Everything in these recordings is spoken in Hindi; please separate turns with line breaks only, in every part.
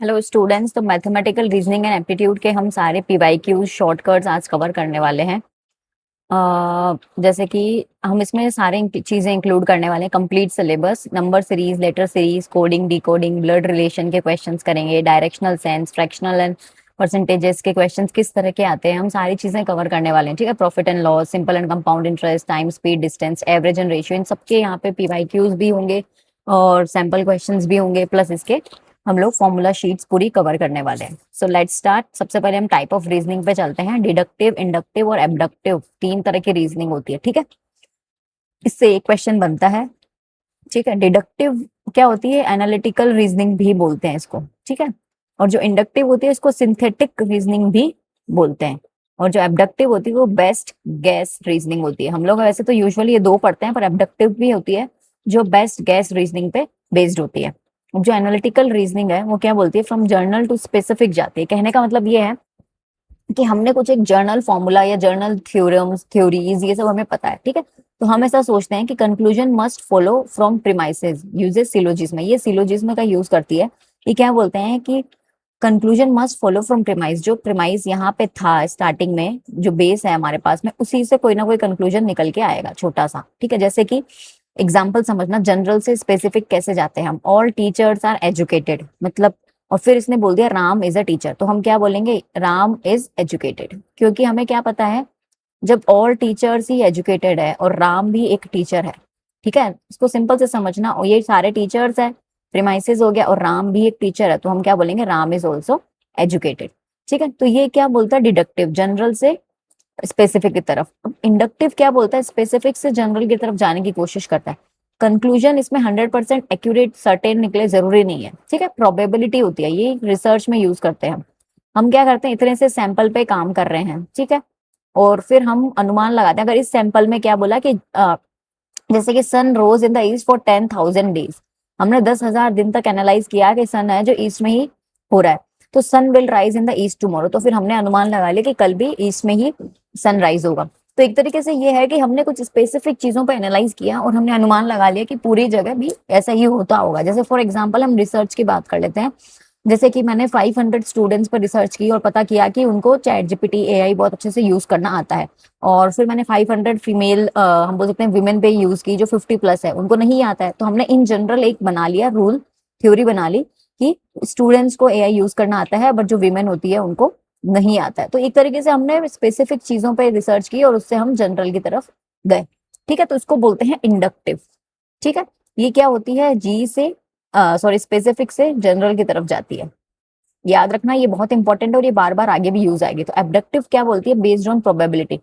हेलो स्टूडेंट्स, तो मैथमेटिकल रीजनिंग एंड एप्टीट्यूड के हम सारे पीवाईक्यूज शॉर्टकट्स आज कवर करने वाले हैं। जैसे कि हम इसमें सारे चीजें इंक्लूड करने वाले हैं। Complete syllabus, number series, letter series, coding, decoding, blood relation के क्वेश्चंस करेंगे, directional sense, fractional and percentages के क्वेश्चंस किस तरह के आते हैं, हम सारी चीजें कवर करने वाले हैं। ठीक है, profit and loss, simple and compound interest, time, speed, distance, average and ratio, इन सबके यहाँ पे पीवाईक्यूज भी होंगे और सैंपल क्वेश्चंस भी होंगे, प्लस इसके हम लोग फॉर्मूला शीट्स पूरी कवर करने वाले हैं। So let's start. सबसे पहले हम टाइप ऑफ रीजनिंग पे चलते हैं। डिडक्टिव, इंडक्टिव और एबडक्टिव, तीन तरह की रीजनिंग होती है। ठीक है, इससे एक क्वेश्चन बनता है। ठीक है, डिडक्टिव क्या होती है? एनालिटिकल रीजनिंग भी बोलते हैं इसको। ठीक है, और जो इंडक्टिव होती है इसको सिंथेटिक रीजनिंग भी बोलते हैं। और जो एबडक्टिव होती है वो बेस्ट गैस रीजनिंग होती है। हम लोग वैसे तो यूजुअली ये दो पढ़ते हैं, पर एबडक्टिव भी होती है जो बेस्ट गैस रीजनिंग पे बेस्ड होती है। जो एनालिटिकल रीजनिंग है वो क्या बोलती है? फ्रॉम जर्नल टू स्पेसिफिक जाती है। कहने का मतलब ये है कि हमने कुछ एक जर्नल फॉर्मूला या जर्नल थ्योरम्स, थ्योरीज, ये सब हमें पता है। ठीक है, तो हम ऐसा सोचते हैं कि conclusion must follow from premises, uses syllogism. ये सिलोजिज्म का यूज करती है। ये क्या बोलते हैं कि conclusion must follow from premise. जो प्रीमाइस यहाँ पे था स्टार्टिंग में, जो बेस है हमारे पास में, उसी से कोई ना कोई कंक्लूजन निकल के आएगा, छोटा सा। ठीक है, जैसे कि एग्जाम्पल समझना, जनरल से स्पेसिफिक कैसे जाते हैं हम। ऑल टीचर्स आर एजुकेटेड, मतलब, और फिर इसने बोल दिया राम इज अ टीचर, तो हम क्या बोलेंगे? Ram is educated. क्योंकि हमें क्या पता है, जब ऑल टीचर्स ही एजुकेटेड है और राम भी एक टीचर है। ठीक है, इसको सिंपल से समझना, और ये सारे टीचर्स है, प्रीमाइसेस हो गया, और राम भी एक टीचर है, तो हम क्या बोलेंगे? Ram is also educated. ठीक है, तो ये क्या बोलता है? डिडक्टिव, जनरल से स्पेसिफिक की तरफ। इंडक्टिव क्या बोलता है? स्पेसिफिक से जनरल की तरफ जाने की कोशिश करता है। कंक्लूजन इसमें 100% एक्यूरेट सर्टेन निकले जरूरी नहीं है। ठीक है, प्रोबेबिलिटी होती है, ये रिसर्च में यूज करते हैं हम क्या करते हैं, इतने से सैंपल पे काम कर रहे हैं। ठीक है, और फिर हम अनुमान लगाते हैं। अगर इस सैंपल में क्या बोला कि जैसे कि sun rose in the east for 10,000 days, हमने 10,000 दिन तक एनालाइज किया कि सन है जो ईस्ट में ही हो रहा है, तो sun will rise in the east tomorrow. तो फिर हमने अनुमान लगा लिया कि कल भी ईस्ट में ही सनराइज होगा। तो एक तरीके से ये है कि हमने कुछ स्पेसिफिक चीजों पर एनालाइज किया और हमने अनुमान लगा लिया कि पूरी जगह भी ऐसा ही होता होगा। जैसे फॉर एग्जाम्पल हम रिसर्च की बात कर लेते हैं। जैसे कि मैंने 500 स्टूडेंट्स पर रिसर्च की और पता किया कि उनको चैट जीपीटी एआई बहुत अच्छे से यूज करना आता है। और फिर मैंने 500 फीमेल, हम बोल सकते हैं विमेन पे यूज की जो 50+ है, उनको नहीं आता है। तो हमने इन जनरल एक बना लिया रूल, थ्योरी बना ली कि स्टूडेंट्स को एआई यूज करना आता है, बट जो विमेन होती है उनको नहीं आता है। तो एक तरीके से हमने स्पेसिफिक चीजों पर रिसर्च की और उससे हम जनरल की तरफ गए। ठीक है, तो इसको बोलते हैं इंडक्टिव। ठीक है, ये क्या होती है? जी से, सॉरी, स्पेसिफिक से जनरल की तरफ जाती है। याद रखना, ये बहुत इंपॉर्टेंट है और ये बार बार आगे भी यूज आएगी। तो एबडक्टिव क्या बोलती है? Based on probability,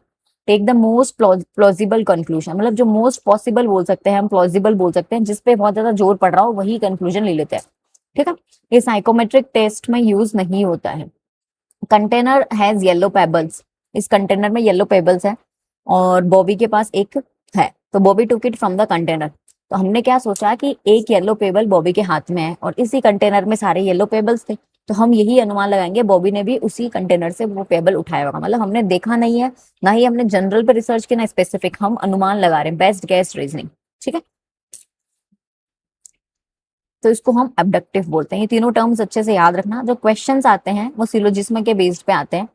take the most plausible conclusion. मतलब जो मोस्ट पॉसिबल बोल सकते हैं हम, प्लॉजिबल बोल सकते हैं, जिसपे बहुत ज्यादा जोर पड़ रहा हो वही कंक्लूजन ले लेते हैं। ठीक है, ये साइकोमेट्रिक टेस्ट में यूज नहीं होता है। कंटेनर हैज येलो पेबल्स, इस कंटेनर में येलो पेबल्स है और बॉबी के पास एक है, तो Bobby took it from the container. तो हमने क्या सोचा कि एक येलो पेबल बॉबी के हाथ में है और इसी कंटेनर में सारे येलो पेबल्स थे, तो हम यही अनुमान लगाएंगे बॉबी ने भी उसी कंटेनर से वो पेबल उठाया होगा। मतलब हमने देखा नहीं है, ना ही हमने जनरल पे रिसर्च की, ना स्पेसिफिक, हम अनुमान लगा रहे हैं, बेस्ट गैस रीजनिंग। ठीक है, तो इसको हम एबडक्टिव बोलते हैं। ये तीनों टर्म्स अच्छे से याद रखना। जो क्वेश्चंस आते हैं वो सिलोजिज्म के बेस्ड पे आते हैं।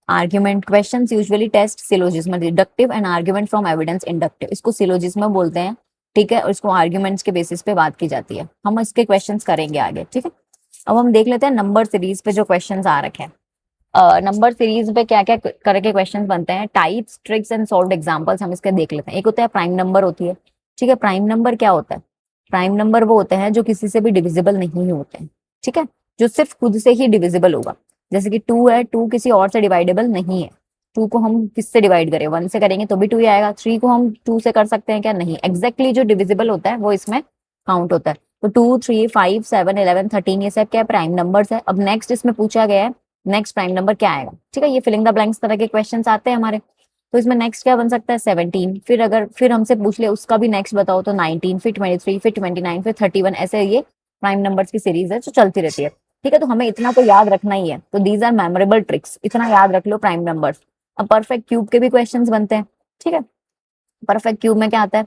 Argument questions usually test syllogism, deductive and argument from evidence inductive, इसको सिलोजिज्म बोलते हैं। ठीक है, और इसको आर्ग्यूमेंट्स के बेसिस पे बात की जाती है। हम इसके क्वेश्चंस करेंगे आगे। ठीक है, अब हम देख लेते हैं नंबर सीरीज पे जो क्वेश्चंस आ रखे हैं। नंबर सीरीज पे क्या क्या करके क्वेश्चंस बनते हैं, types, tricks and solved examples हम इसके देख लेते हैं। एक होता है प्राइम नंबर होती है। ठीक है, प्राइम नंबर क्या होता है? प्राइम नंबर वो होते हैं जो किसी से भी डिविजिबल नहीं होते हैं। ठीक है, जो सिर्फ खुद से ही डिविजिबल होगा। जैसे कि 2 है, 2 किसी और से डिवाइडेबल नहीं है। 2 को हम किससे डिवाइड करें? 1 से करेंगे तो भी 2 ही आएगा। 3 को हम 2 से कर सकते हैं क्या? नहीं। एग्जैक्टली जो डिविजिबल होता है वो इसमें काउंट होता है। तो 2, 3, 5, 7, 11, 13, ये सब क्या है? प्राइम नंबर्स है। अब नेक्स्ट इसमें पूछा गया है नेक्स्ट प्राइम नंबर क्या आएगा। ठीक है, ये फिलिंग द ब्लैंक्स तरह के क्वेश्चन आते हैं हमारे। तो इसमें नेक्स्ट क्या बन सकता है? 17। फिर अगर फिर हमसे पूछ ले उसका भी नेक्स्ट बताओ तो 19, फिर 23, फिर 29, फिर 31, ऐसे ये प्राइम नंबर्स की सीरीज है जो चलती रहती है। ठीक है, तो हमें इतना तो याद रखना ही है। तो दीज आर मेमोरेबल ट्रिक्स, इतना याद रख लो प्राइम नंबर्स। अब परफेक्ट क्यूब के भी क्वेश्चंस बनते हैं। ठीक है, परफेक्ट क्यूब में क्या आता है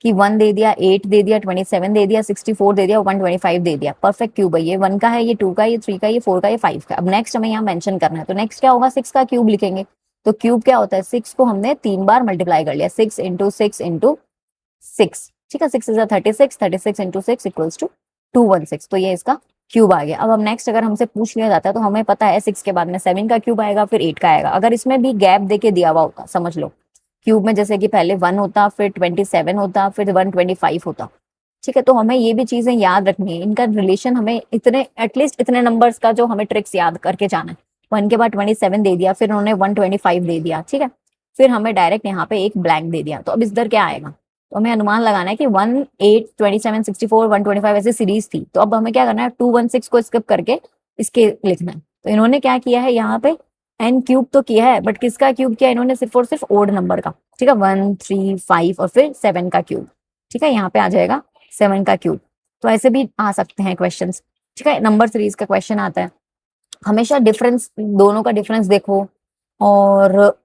कि 1 दे दिया, 8 दे दिया, 27 दे दिया, 64 दे दिया, 125 दे दिया। परफेक्ट क्यूब है ये। 1 का है, ये 2 का, ये 3 का, ये 4 का, ये 5 का। अब नेक्स्ट हमें यहाँ मेंशन करना है, तो नेक्स्ट क्या होगा, 6 का क्यूब लिखेंगे। तो क्यूब क्या होता है, 6 को हमने 3 बार मल्टीप्लाई कर लिया, 6 इंटू 6 इंटू 6। ठीक है, 6 इज 36, 36 इंटू 6 इक्वल्स टू 216। तो ये इसका क्यूब आ गया। अब हम नेक्स्ट अगर हमसे पूछ लिया जाता है तो हमें पता है 6 के बाद में 7 का क्यूब आएगा, फिर 8 का आएगा। अगर इसमें भी गैप देके दिया हुआ होता, समझ लो क्यूब में जैसे कि पहले 1 होता, फिर 27 होता, फिर 125 होता। ठीक है, तो हमें ये भी चीजें याद रखनी है, इनका रिलेशन हमें इतने एटलीस्ट इतने नंबर्स का जो हमें ट्रिक्स याद करके जाना है। 1 के बाद 27 दे दिया, फिर उन्होंने 125 दे दिया। ठीक है, फिर हमें डायरेक्ट यहाँ पे एक ब्लैंक दे दिया, तो अब इधर क्या आएगा, तो हमें अनुमान लगाना है कि 1, 8, 27, 64, 125 ऐसे सीरीज थी। तो अब हमें क्या करना है, 216 को स्किप करके इसके लिखना है। तो इन्होंने क्या किया है यहाँ पे, एन क्यूब तो किया है, बट किसका क्यूब किया इन्होंने, सिर्फ और सिर्फ ओड नंबर का। ठीक है, 1, 3, 5 और फिर 7 का क्यूब। ठीक है, यहाँ पे आ जाएगा 7 का क्यूब। तो ऐसे भी आ सकते हैं क्वेश्चन। ठीक है, नंबर सीरीज का क्वेश्चन आता है। हमेशा डिफरेंस, दोनों का डिफरेंस देखो। और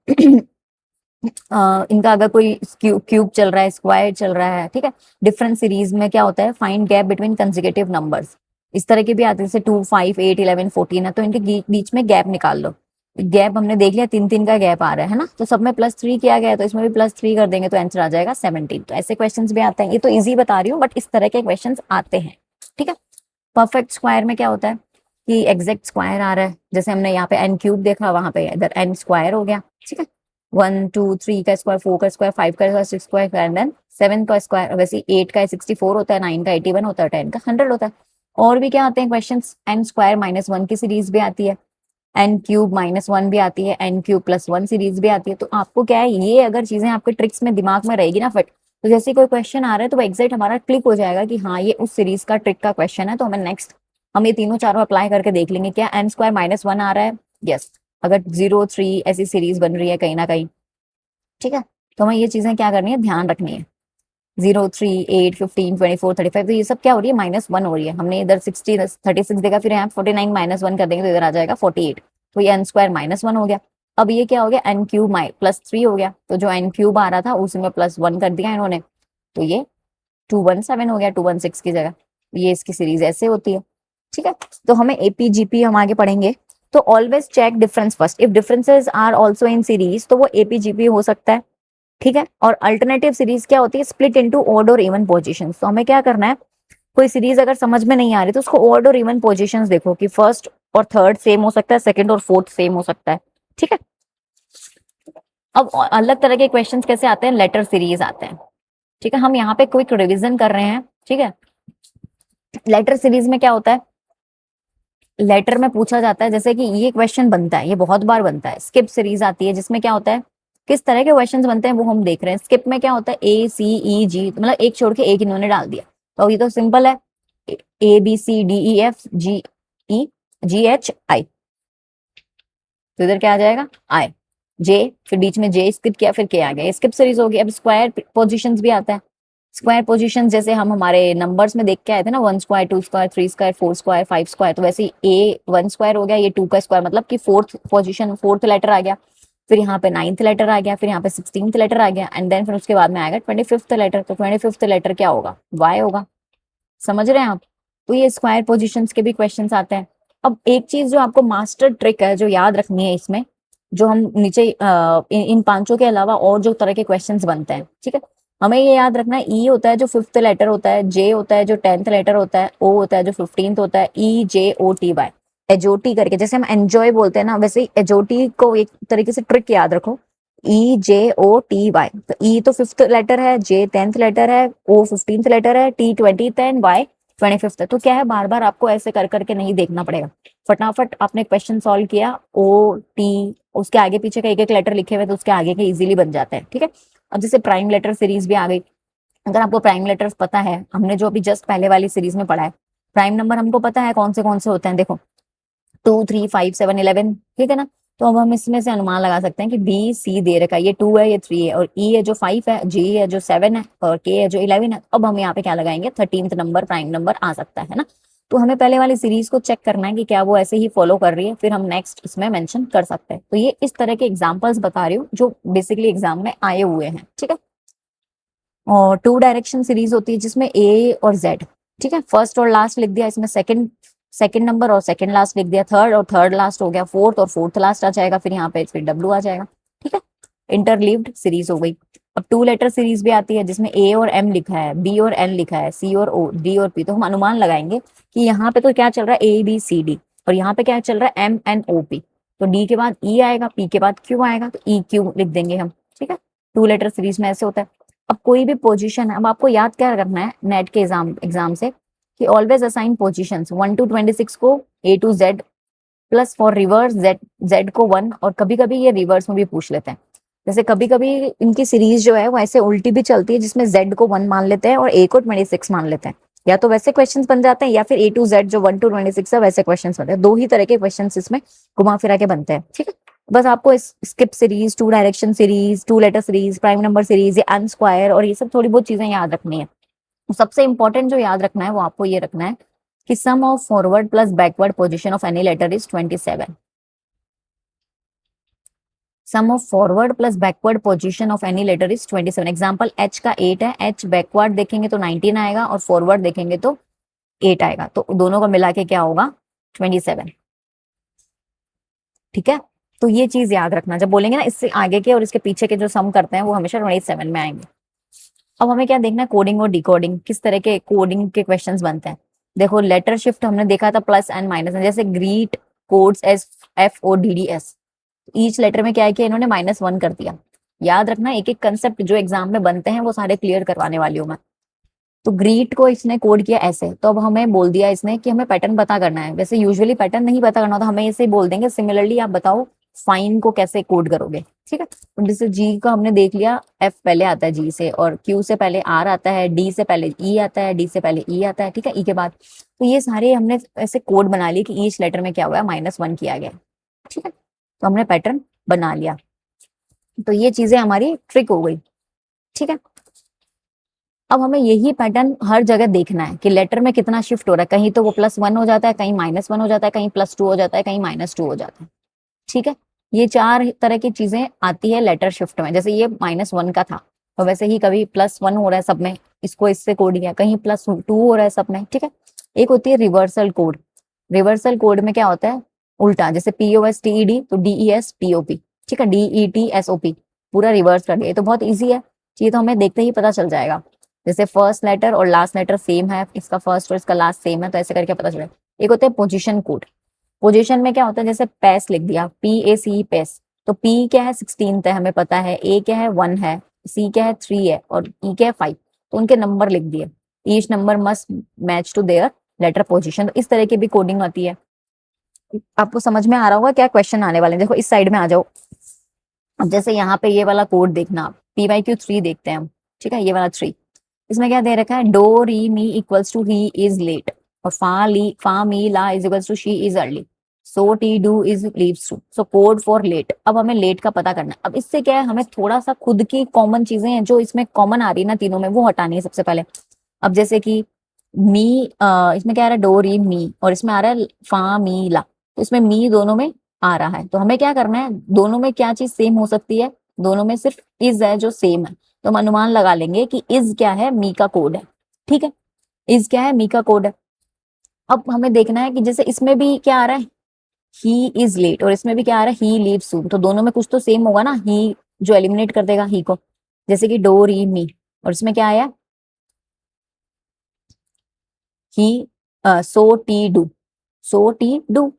इनका अगर कोई क्यूब चल रहा है, स्क्वायर चल रहा है, ठीक है, डिफरेंट सीरीज में क्या होता है, find gap between consecutive numbers. इस तरह के भी आते हैं, जैसे 2, 5, 8, 11, 14 है, तो इनके बीच में गैप निकाल लो। गैप हमने देख लिया, 3 3 का गैप आ रहा है ना, तो सब में +3 किया गया है, तो इसमें भी +3 कर देंगे तो आंसर आ जाएगा 17। तो ऐसे क्वेश्चन भी आते हैं, ये तो ईजी बता रही हूँ, बट इस तरह के क्वेश्चन आते हैं। ठीक है, परफेक्ट स्क्वायर में क्या होता है कि एग्जैक्ट स्क्वायर आ रहा है, जैसे हमने यहाँ पे एन क्यूब देखा, वहां पे इधर एन स्क्वायर हो गया। ठीक है, 1, 2, 3 का स्क्वायर, 4 का स्क्वायर, 5 का स्क्वायर, 6 का स्क्वायर, देन 7 का स्क्वायर। वैसे 8 का 64 होता है, 9 का 81 होता है, 10 का 100 होता है। और भी क्या आते हैं क्वेश्चन, एन स्क्वायर -1 की सीरीज भी आती है, एन क्यूब -1 भी आती है, एन क्यूब +1 सीरीज भी आती है। तो आपको क्या है, ये अगर चीजें आपके ट्रिक्स में दिमाग में रहेगी ना फिट, तो जैसे कोई क्वेश्चन आ रहा है तो वो एग्जैक्ट हमारा क्लिक हो जाएगा कि हाँ ये उस सीरीज का ट्रिक का क्वेश्चन है। तो हमें नेक्स्ट हम ये तीनों चारों अप्लाई करके देख लेंगे, क्या एन स्क्वायर -1 आ रहा है, यस। अगर 0, 3 ऐसी सीरीज बन रही है कहीं ना कहीं, ठीक है, तो हमें ये चीजें क्या करनी है, ध्यान रखनी है। 0, 3, 8, 15, 24, 35, तो ये सब क्या हो रही है, -1 हो रही है। हमने इधर 60, 36 देखा, फिर यहाँ 49 -1 कर देंगे तो इधर आ जाएगा 48। तो ये एन स्क्वायर -1 हो गया। अब ये क्या हो गया, एन क्यूब +3 हो गया, तो जो एन क्यूब आ रहा था उसमें +1 कर दिया इन्होंने, तो ये 217 हो गया 216 की जगह। ये इसकी सीरीज ऐसे होती है। ठीक है, तो हमें एपीजीपी हम आगे पढ़ेंगे। तो always check difference first, if differences are also in series तो वो एपीजीपी हो सकता है। ठीक है, और अल्टरनेटिव सीरीज क्या होती है, स्प्लिट इनटू ऑड और इवन पोजीशंस। तो हमें क्या करना है, कोई सीरीज अगर समझ में नहीं आ रही तो उसको ऑड और इवन पोजीशंस देखो कि फर्स्ट और थर्ड सेम हो सकता है, सेकंड और फोर्थ सेम हो सकता है। ठीक है, अब अलग तरह के क्वेश्चंस कैसे आते हैं, लेटर सीरीज आते हैं। ठीक है, हम यहाँ पे क्विक रिवीजन कर रहे हैं। ठीक है, लेटर सीरीज में क्या होता है, लेटर में पूछा जाता है, जैसे कि ये क्वेश्चन बनता है, ये बहुत बार बनता है। स्किप सीरीज आती है जिसमें क्या होता है, किस तरह के क्वेश्चंस बनते हैं वो हम देख रहे हैं। स्किप में क्या होता है, A, C, E, G, मतलब एक छोड़ के एक इन्होंने डाल दिया, तो ये तो सिंपल है, ABCDEFGEGHI। तो इधर क्या आ जाएगा, आई, जे, फिर बीच में जे स्किप किया, फिर के आ गया, स्किप सीरीज होगी। अब स्क्वायर पोजीशंस भी आता है। स्क्वायर पोजीशन जैसे हम हमारे नंबर्स में देख के आए थे ना, 1 square, 2 square, 3 square, 4 square, 5 square, तो वैसे ए 1 स्क्वायर हो गया, ये 2 का स्क्वायर, मतलब कि फोर्थ पोजीशन, फोर्थ लेटर आ गया। फिर यहाँ पे 9th लेटर आ गया, फिर यहाँ पे 16th लेटर आ गया, एंड देन फिर उसके बाद में आएगा 25th लेटर। तो 25th लेटर क्या होगा, वाई होगा। समझ रहे हैं आप। तो ये स्क्वायर पोजीशंस के भी क्वेश्चंस आते हैं। अब एक चीज जो आपको मास्टर ट्रिक है जो याद रखनी है इसमें, जो हम नीचे इन पांचों के अलावा और जो तरह के क्वेश्चंस बनते हैं, ठीक है, हमें ये याद रखना है। ई होता है जो 5th लेटर होता है, जे होता है जो 10th लेटर होता है, ओ होता है जो 15th होता है, EJOTY, एजोटी करके, जैसे हम एंजॉय बोलते हैं ना, वैसे एजोटी को एक तरीके से ट्रिक याद रखो, EJOTY। तो ई तो 5th लेटर है, जे 10th लेटर है, ओ 15th लेटर है, T 20th and Y 25th है। तो क्या है, बार बार आपको ऐसे कर करके नहीं देखना पड़ेगा, फटाफट आपने क्वेश्चन सॉल्व किया, O, T, उसके आगे पीछे का एक एक लेटर लिखे हुए तो उसके आगे के इजीली बन जाते हैं। ठीक है, अब जैसे प्राइम लेटर सीरीज भी आ गई। अगर आपको प्राइम लेटर्स पता है, हमने जो अभी जस्ट पहले वाली सीरीज में पढ़ा है, प्राइम नंबर हमको पता है कौन से होते हैं, देखो 2, 3, 5, 7, 11। ठीक है ना, तो अब हम इसमें से अनुमान लगा सकते हैं कि B, C दे रखा है, ये 2 है, ये 3 है, और E है जो 5 है, G है जो 7 है, और K है जो 11 है। अब हम यहाँ पे क्या लगाएंगे, 13th नंबर प्राइम नंबर आ सकता है ना। तो हमें पहले वाली सीरीज को चेक करना है कि क्या वो ऐसे ही फॉलो कर रही है, फिर हम नेक्स्ट इसमें मेंशन कर सकते हैं। तो ये इस तरह के एग्जांपल्स बता रही हूँ जो बेसिकली एग्जाम में आए हुए हैं। ठीक है, और 2 डायरेक्शन सीरीज होती है जिसमें ए और जेड, ठीक है, फर्स्ट और लास्ट लिख दिया, इसमें सेकंड सेकंड नंबर और सेकंड लास्ट लिख दिया, थर्ड और थर्ड लास्ट हो गया, फोर्थ और फोर्थ लास्ट आ जाएगा, फिर यहाँ पे फिर डब्ल्यू आ जाएगा, ठीक है, इंटरलीव्ड सीरीज हो गई। अब 2 लेटर सीरीज भी आती है जिसमें ए और एम लिखा है, बी और एन लिखा है, सी और ओ, डी और पी, तो हम अनुमान लगाएंगे कि यहाँ पे तो क्या चल रहा है ए बी सी डी, और यहाँ पे क्या चल रहा है एम एन ओ पी, तो डी के बाद ई आएगा, पी के बाद क्यू आएगा, तो ई क्यू लिख देंगे हम, ठीक है। 2 लेटर सीरीज में ऐसे होता है। अब कोई भी पोजीशन है, अब आपको याद क्या रखना है नेट के एग्जाम से, कि ऑलवेज असाइन पोजीशंस 1 to 26 को A to Z, plus for reverse Z Z को 1, और कभी कभी ये रिवर्स में भी पूछ लेते हैं, जैसे कभी कभी इनकी सीरीज जो है वो ऐसे उल्टी भी चलती है जिसमें जेड को 1 मान लेते हैं और ए को 26 मान लेते हैं, या तो वैसे क्वेश्चंस बन जाते हैं या फिर ए टू जेड जो 1 to 26 है वैसे क्वेश्चंस बनते हैं, 2 ही तरह के क्वेश्चंस इसमें घुमा फिरा के बनते हैं, ठीक है। बस आपको skip series, 2 direction series, 2 letter series, prime number series, ये अन स्क्वायर और ये सब थोड़ी बहुत चीजें याद रखनी है। सबसे इंपॉर्टेंट जो याद रखना है वो आपको ये रखना है कि sum of forward plus backward position of any letter is 27। Sum of forward plus backward position of any letter is 27। Example H का 8 है, एच बैकवर्ड देखेंगे तो 19 आएगा और फॉरवर्ड देखेंगे तो 8 आएगा, तो दोनों का मिला के क्या होगा 27, ठीक है। तो ये चीज याद रखना, जब बोलेंगे ना इससे आगे के और इसके पीछे के जो सम करते हैं वो हमेशा 27 में आएंगे। अब हमें क्या देखना है, कोडिंग और डिकोडिंग, किस तरह के कोडिंग के क्वेश्चंस बनते हैं। देखो लेटर शिफ्ट हमने देखा था प्लस एंड माइनस, जैसे greet codes S F O D D S, each letter में क्या है कि इन्होंने -1 कर दिया। याद रखना एक एक कंसेप्ट जो एग्जाम में बनते हैं वो सारे क्लियर करवाने वाली हूँ मैं। तो ग्रीट को इसने कोड किया ऐसे, तो अब हमें बोल दिया इसने कि हमें पैटर्न पता करना है, वैसे यूजुअली पैटर्न नहीं पता करना होता, हमें इसे बोल देंगे सिमिलरली आप बताओ फाइन को कैसे कोड करोगे, ठीक है। तो जैसे जी का हमने देख लिया, एफ पहले आता है जी से, और क्यू से पहले आर आता है, डी से पहले ई आता है, डी से पहले ई आता है, ठीक है, ई के बाद, तो ये सारे हमने ऐसे कोड बना लिए कि ईच लेटर में क्या हुआ है -1 किया गया, ठीक है, तो हमने पैटर्न बना लिया। तो ये चीजें हमारी ट्रिक हो गई, ठीक है। अब हमें यही पैटर्न हर जगह देखना है कि लेटर में कितना शिफ्ट हो रहा है, कहीं तो वो +1 हो जाता है, कहीं -1 हो जाता है, कहीं +2 हो जाता है, कहीं -2 हो जाता है, ठीक है। ये 4 तरह की चीजें आती है लेटर शिफ्ट में, जैसे ये -1 का था तो वैसे ही कभी +1 हो रहा है सब में, इसको इससे कोड किया, कहीं +2 हो रहा है सब में, ठीक है। एक होती है रिवर्सल कोड। रिवर्सल कोड में क्या होता है उल्टा, जैसे POSTED तो DESTOP, ठीक है, DETSOP, पूरा रिवर्स कर दिया। ये तो बहुत ईजी है, ये तो हमें देखते ही पता चल जाएगा, जैसे फर्स्ट लेटर और लास्ट लेटर सेम है, इसका फर्स्ट और इसका लास्ट सेम है, तो ऐसे करके पता चलेगा। एक होता है पोजीशन कोड। पोजीशन में क्या होता है, जैसे पैस लिख दिया, PAC पैस, तो P क्या है 16 है हमें पता है, A क्या है 1 है, C क्या है 3 है और E क्या है 5, तो उनके नंबर लिख दिए, each number must match to their letter position. तो इस तरह की भी कोडिंग आती है। आपको समझ में आ रहा होगा क्या क्वेश्चन आने वाले हैं। देखो इस साइड में आ जाओ। अब जैसे यहाँ पे ये वाला कोड देखना आप, PYQ3 देखते हैं हम, ठीक है, ये वाला 3, इसमें क्या दे रखा है, do re mi equals to he is late, और fa mi la is equals to she is early, so ti do is leaves two, so code for late. अब हमें लेट का पता करना है। अब इससे क्या है, हमें थोड़ा सा खुद की कॉमन चीजें हैं जो इसमें कॉमन आ रही है ना तीनों में, वो हटानी है सबसे पहले। अब जैसे कि मी, इसमें क्या आ रहा है डो री मी, और इसमें आ रहा है फा मी ला, तो इसमें मी दोनों में आ रहा है, तो हमें क्या करना है, दोनों में क्या चीज सेम हो सकती है, दोनों में सिर्फ इज है जो सेम है, तो हम अनुमान लगा लेंगे कि इज क्या है, मी का कोड है, ठीक है, इज क्या है, मी का कोड है। अब हमें देखना है कि जैसे इसमें भी क्या आ रहा है, ही इज लेट, और इसमें भी क्या आ रहा है, ही लीव सून, तो दोनों में कुछ तो सेम होगा ना, ही जो एलिमिनेट कर देगा ही को, जैसे कि डो री मी, और इसमें क्या आया, he so ti do, so ti do,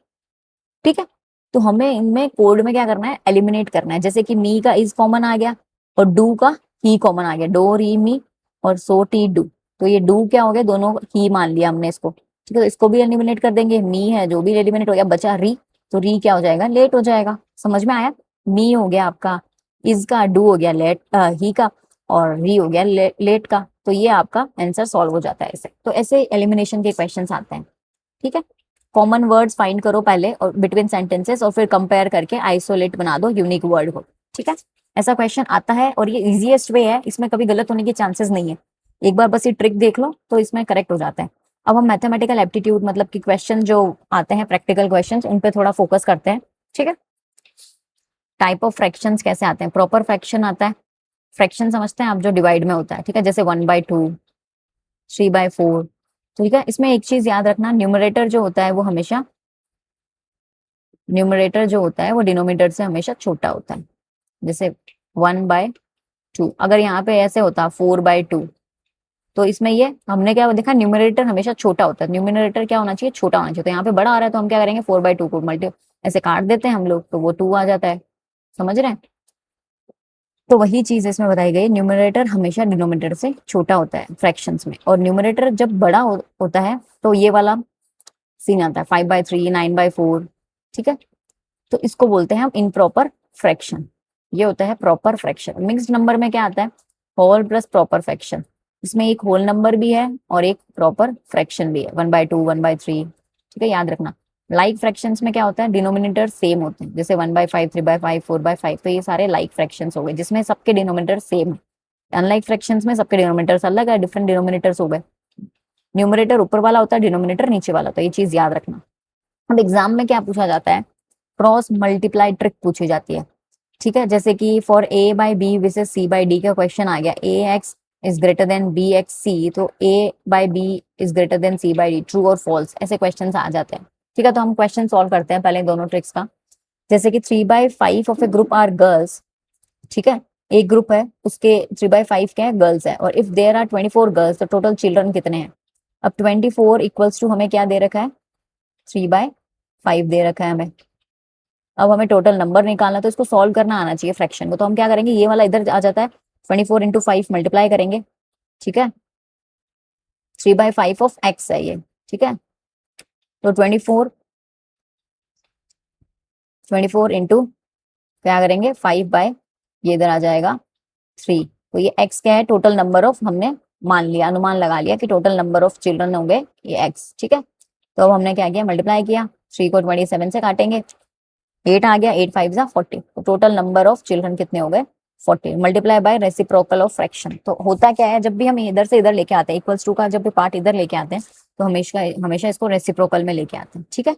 ठीक है। तो हमें इनमें कोड में क्या करना है, एलिमिनेट करना है, जैसे कि मी का इज कॉमन आ गया और डू का ही कॉमन आ गया, डो री मी और सो टी डू, तो ये डू क्या हो गया, दोनों ही मान लिया हमने इसको, ठीक है, तो इसको भी एलिमिनेट कर देंगे, मी है जो भी एलिमिनेट हो गया, बचा री, तो री क्या हो जाएगा, लेट हो जाएगा। समझ में आया, मी हो गया आपका इज का, डू हो गया लेट ही का, और री हो गया लेट का, तो ये आपका आंसर सॉल्व हो जाता है ऐसे। तो ऐसे एलिमिनेशन के क्वेश्चन आते हैं, ठीक है। कॉमन वर्ड्स फाइंड करो पहले और बिटवीन सेंटेंसेस, और फिर कंपेयर करके आइसोलेट बना दो यूनिक वर्ड को, ठीक है। ऐसा क्वेश्चन आता है और ये इजीएस्ट वे है, इसमें कभी गलत होने के चांसेस नहीं है, एक बार बस ये ट्रिक देख लो तो इसमें करेक्ट हो जाता है। अब हम मैथमेटिकल एप्टीट्यूड मतलब कि क्वेश्चन जो आते हैं प्रैक्टिकल क्वेश्चन, उन पे थोड़ा फोकस करते हैं, ठीक है। टाइप ऑफ फ्रैक्शंस कैसे आते हैं, प्रॉपर फ्रैक्शन आता है, फ्रैक्शन समझते हैं आप, जो डिवाइड में होता है, ठीक है, जैसे 1/2, 3/4। ठीक है, इसमें एक चीज याद रखना, न्यूमरेटर जो होता है वो हमेशा, न्यूमरेटर जो होता है वो डिनोमिनेटर से हमेशा छोटा होता है। जैसे 1/2, अगर यहाँ पे ऐसे होता 4/2, तो इसमें ये हमने क्या देखा, न्यूमरेटर हमेशा छोटा होता है, न्यूमरेटर क्या होना चाहिए, छोटा होना चाहिए। तो यहाँ पे बड़ा आ रहा है तो हम क्या करेंगे, 4/2 को मल्टी ऐसे काट देते हैं हम लोग, तो वो 2 आ जाता है। समझ रहे हैं? तो वही चीज इसमें बताई गई, न्यूमरेटर हमेशा डिनोमिनेटर से छोटा होता है फ्रैक्शंस में, और न्यूमरेटर जब बड़ा होता है तो ये वाला सीन आता है, 5/3, 9/4। ठीक है, तो इसको बोलते हैं हम इनप्रॉपर फ्रैक्शन। ये होता है प्रॉपर फ्रैक्शन। मिक्स्ड नंबर में क्या आता है, होल प्लस प्रॉपर फ्रैक्शन। इसमें एक होल नंबर भी है और एक प्रॉपर फ्रैक्शन भी है, 1/2, 1/3। ठीक है, याद रखना। लाइक फ्रैक्शंस में क्या होता है, डिनोमिनेटर सेम होते हैं, जैसे 1/5, 3/5, 4/5। तो ये सारे लाइक फ्रैक्शंस हो गए जिसमें सबके डिनोमिनेटर सेम है। अनलाइक फ्रैक्शंस में सबके डिनोमिनेटर्स अलग है, डिफरेंट डिनोमिनेटर्स हो गए। न्यूमरेटर ऊपर वाला होता है, डिनोमिनेटर नीचे वाला होता है, ये चीज याद रखना। अब एग्जाम में क्या पूछा जाता है, क्रॉस मल्टीप्लाई ट्रिक पूछी जाती है। ठीक है, जैसे कि फॉर A/B विसेस C/D का क्वेश्चन आ गया, AX is greater than BXC, तो A/B is greater than C/D, true और फॉल्स, ऐसे क्वेश्चन आ जाते हैं। ठीक है, तो हम क्वेश्चन सॉल्व करते हैं पहले दोनों ट्रिक्स का। जैसे कि 3/5 of a group are girls. ठीक है, एक ग्रुप है उसके 3/5 क्या है, गर्ल्स है, और इफ देयर आर 24 गर्ल्स, तो टोटल चिल्ड्रन कितने हैं। अब 24 इक्वल्स टू हमें क्या दे रखा है, 3/5 दे रखा है हमें। अब हमें टोटल नंबर निकालना, तो इसको सॉल्व करना आना चाहिए फ्रैक्शन को। तो हम क्या करेंगे, ये वाला इधर आ जाता है, 24 × 5 मल्टीप्लाई करेंगे। ठीक है, 3/5 ऑफ एक्स है ये। ठीक है, तो 24 इंटू क्या करेंगे, 5/, ये इधर आ जाएगा 3। तो ये एक्स क्या है, टोटल नंबर ऑफ, हमने मान लिया, अनुमान लगा लिया कि टोटल नंबर ऑफ चिल्ड्रन होंगे ये एक्स। ठीक है, तो अब हमने क्या किया, मल्टीप्लाई किया, 3 को 27 से काटेंगे, 8 आ गया, 8×5 = 40। तो टोटल नंबर ऑफ चिल्ड्रन कितने हो गए, 40, multiply by reciprocal of fraction. तो होता क्या है, जब भी हम इधर से इधर लेके आते हैं, इक्वल्स टू का जब भी पार्ट इधर लेके आते हैं, तो हमेशा हमेशा इसको रेसिप्रोकल में लेके आते हैं। ठीक है,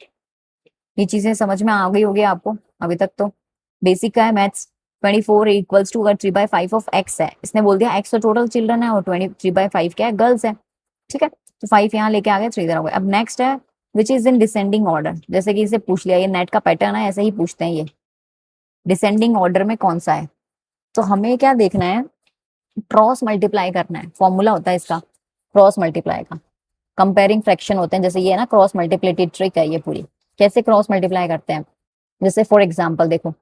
ये चीजें समझ में आ गई होगी आपको अभी तक तो। बेसिक का है मैथ्स। 24 इक्वल्स टू, अगर 3/5 ऑफ एक्स है, इसने बोल दिया एक्स तो टोटल चिल्ड्रन है और 3/5 क्या है, गर्ल्स है। ठीक है, तो 5 यहाँ लेके आ गए, 3 इधर हो गए। अब नेक्स्ट है which is in descending order. जैसे कि इसे पूछ लिया, ये नेट का पैटर्न है, ऐसे ही पूछते हैं ये, डिसेंडिंग ऑर्डर में कौन सा है। तो हमें क्या देखना है, क्रॉस मल्टीप्लाई करना है, फॉर्मूला होता है इसका क्रॉस मल्टीप्लाई का। कंपेयरिंग फ्रैक्शन होते हैं, जैसे ये है ना, क्रॉस मल्टीप्लिकेटिव ट्रिक है ये पूरी। कैसे क्रॉस मल्टीप्लाई करते हैं, जैसे फॉर एग्जाम्पल देखो,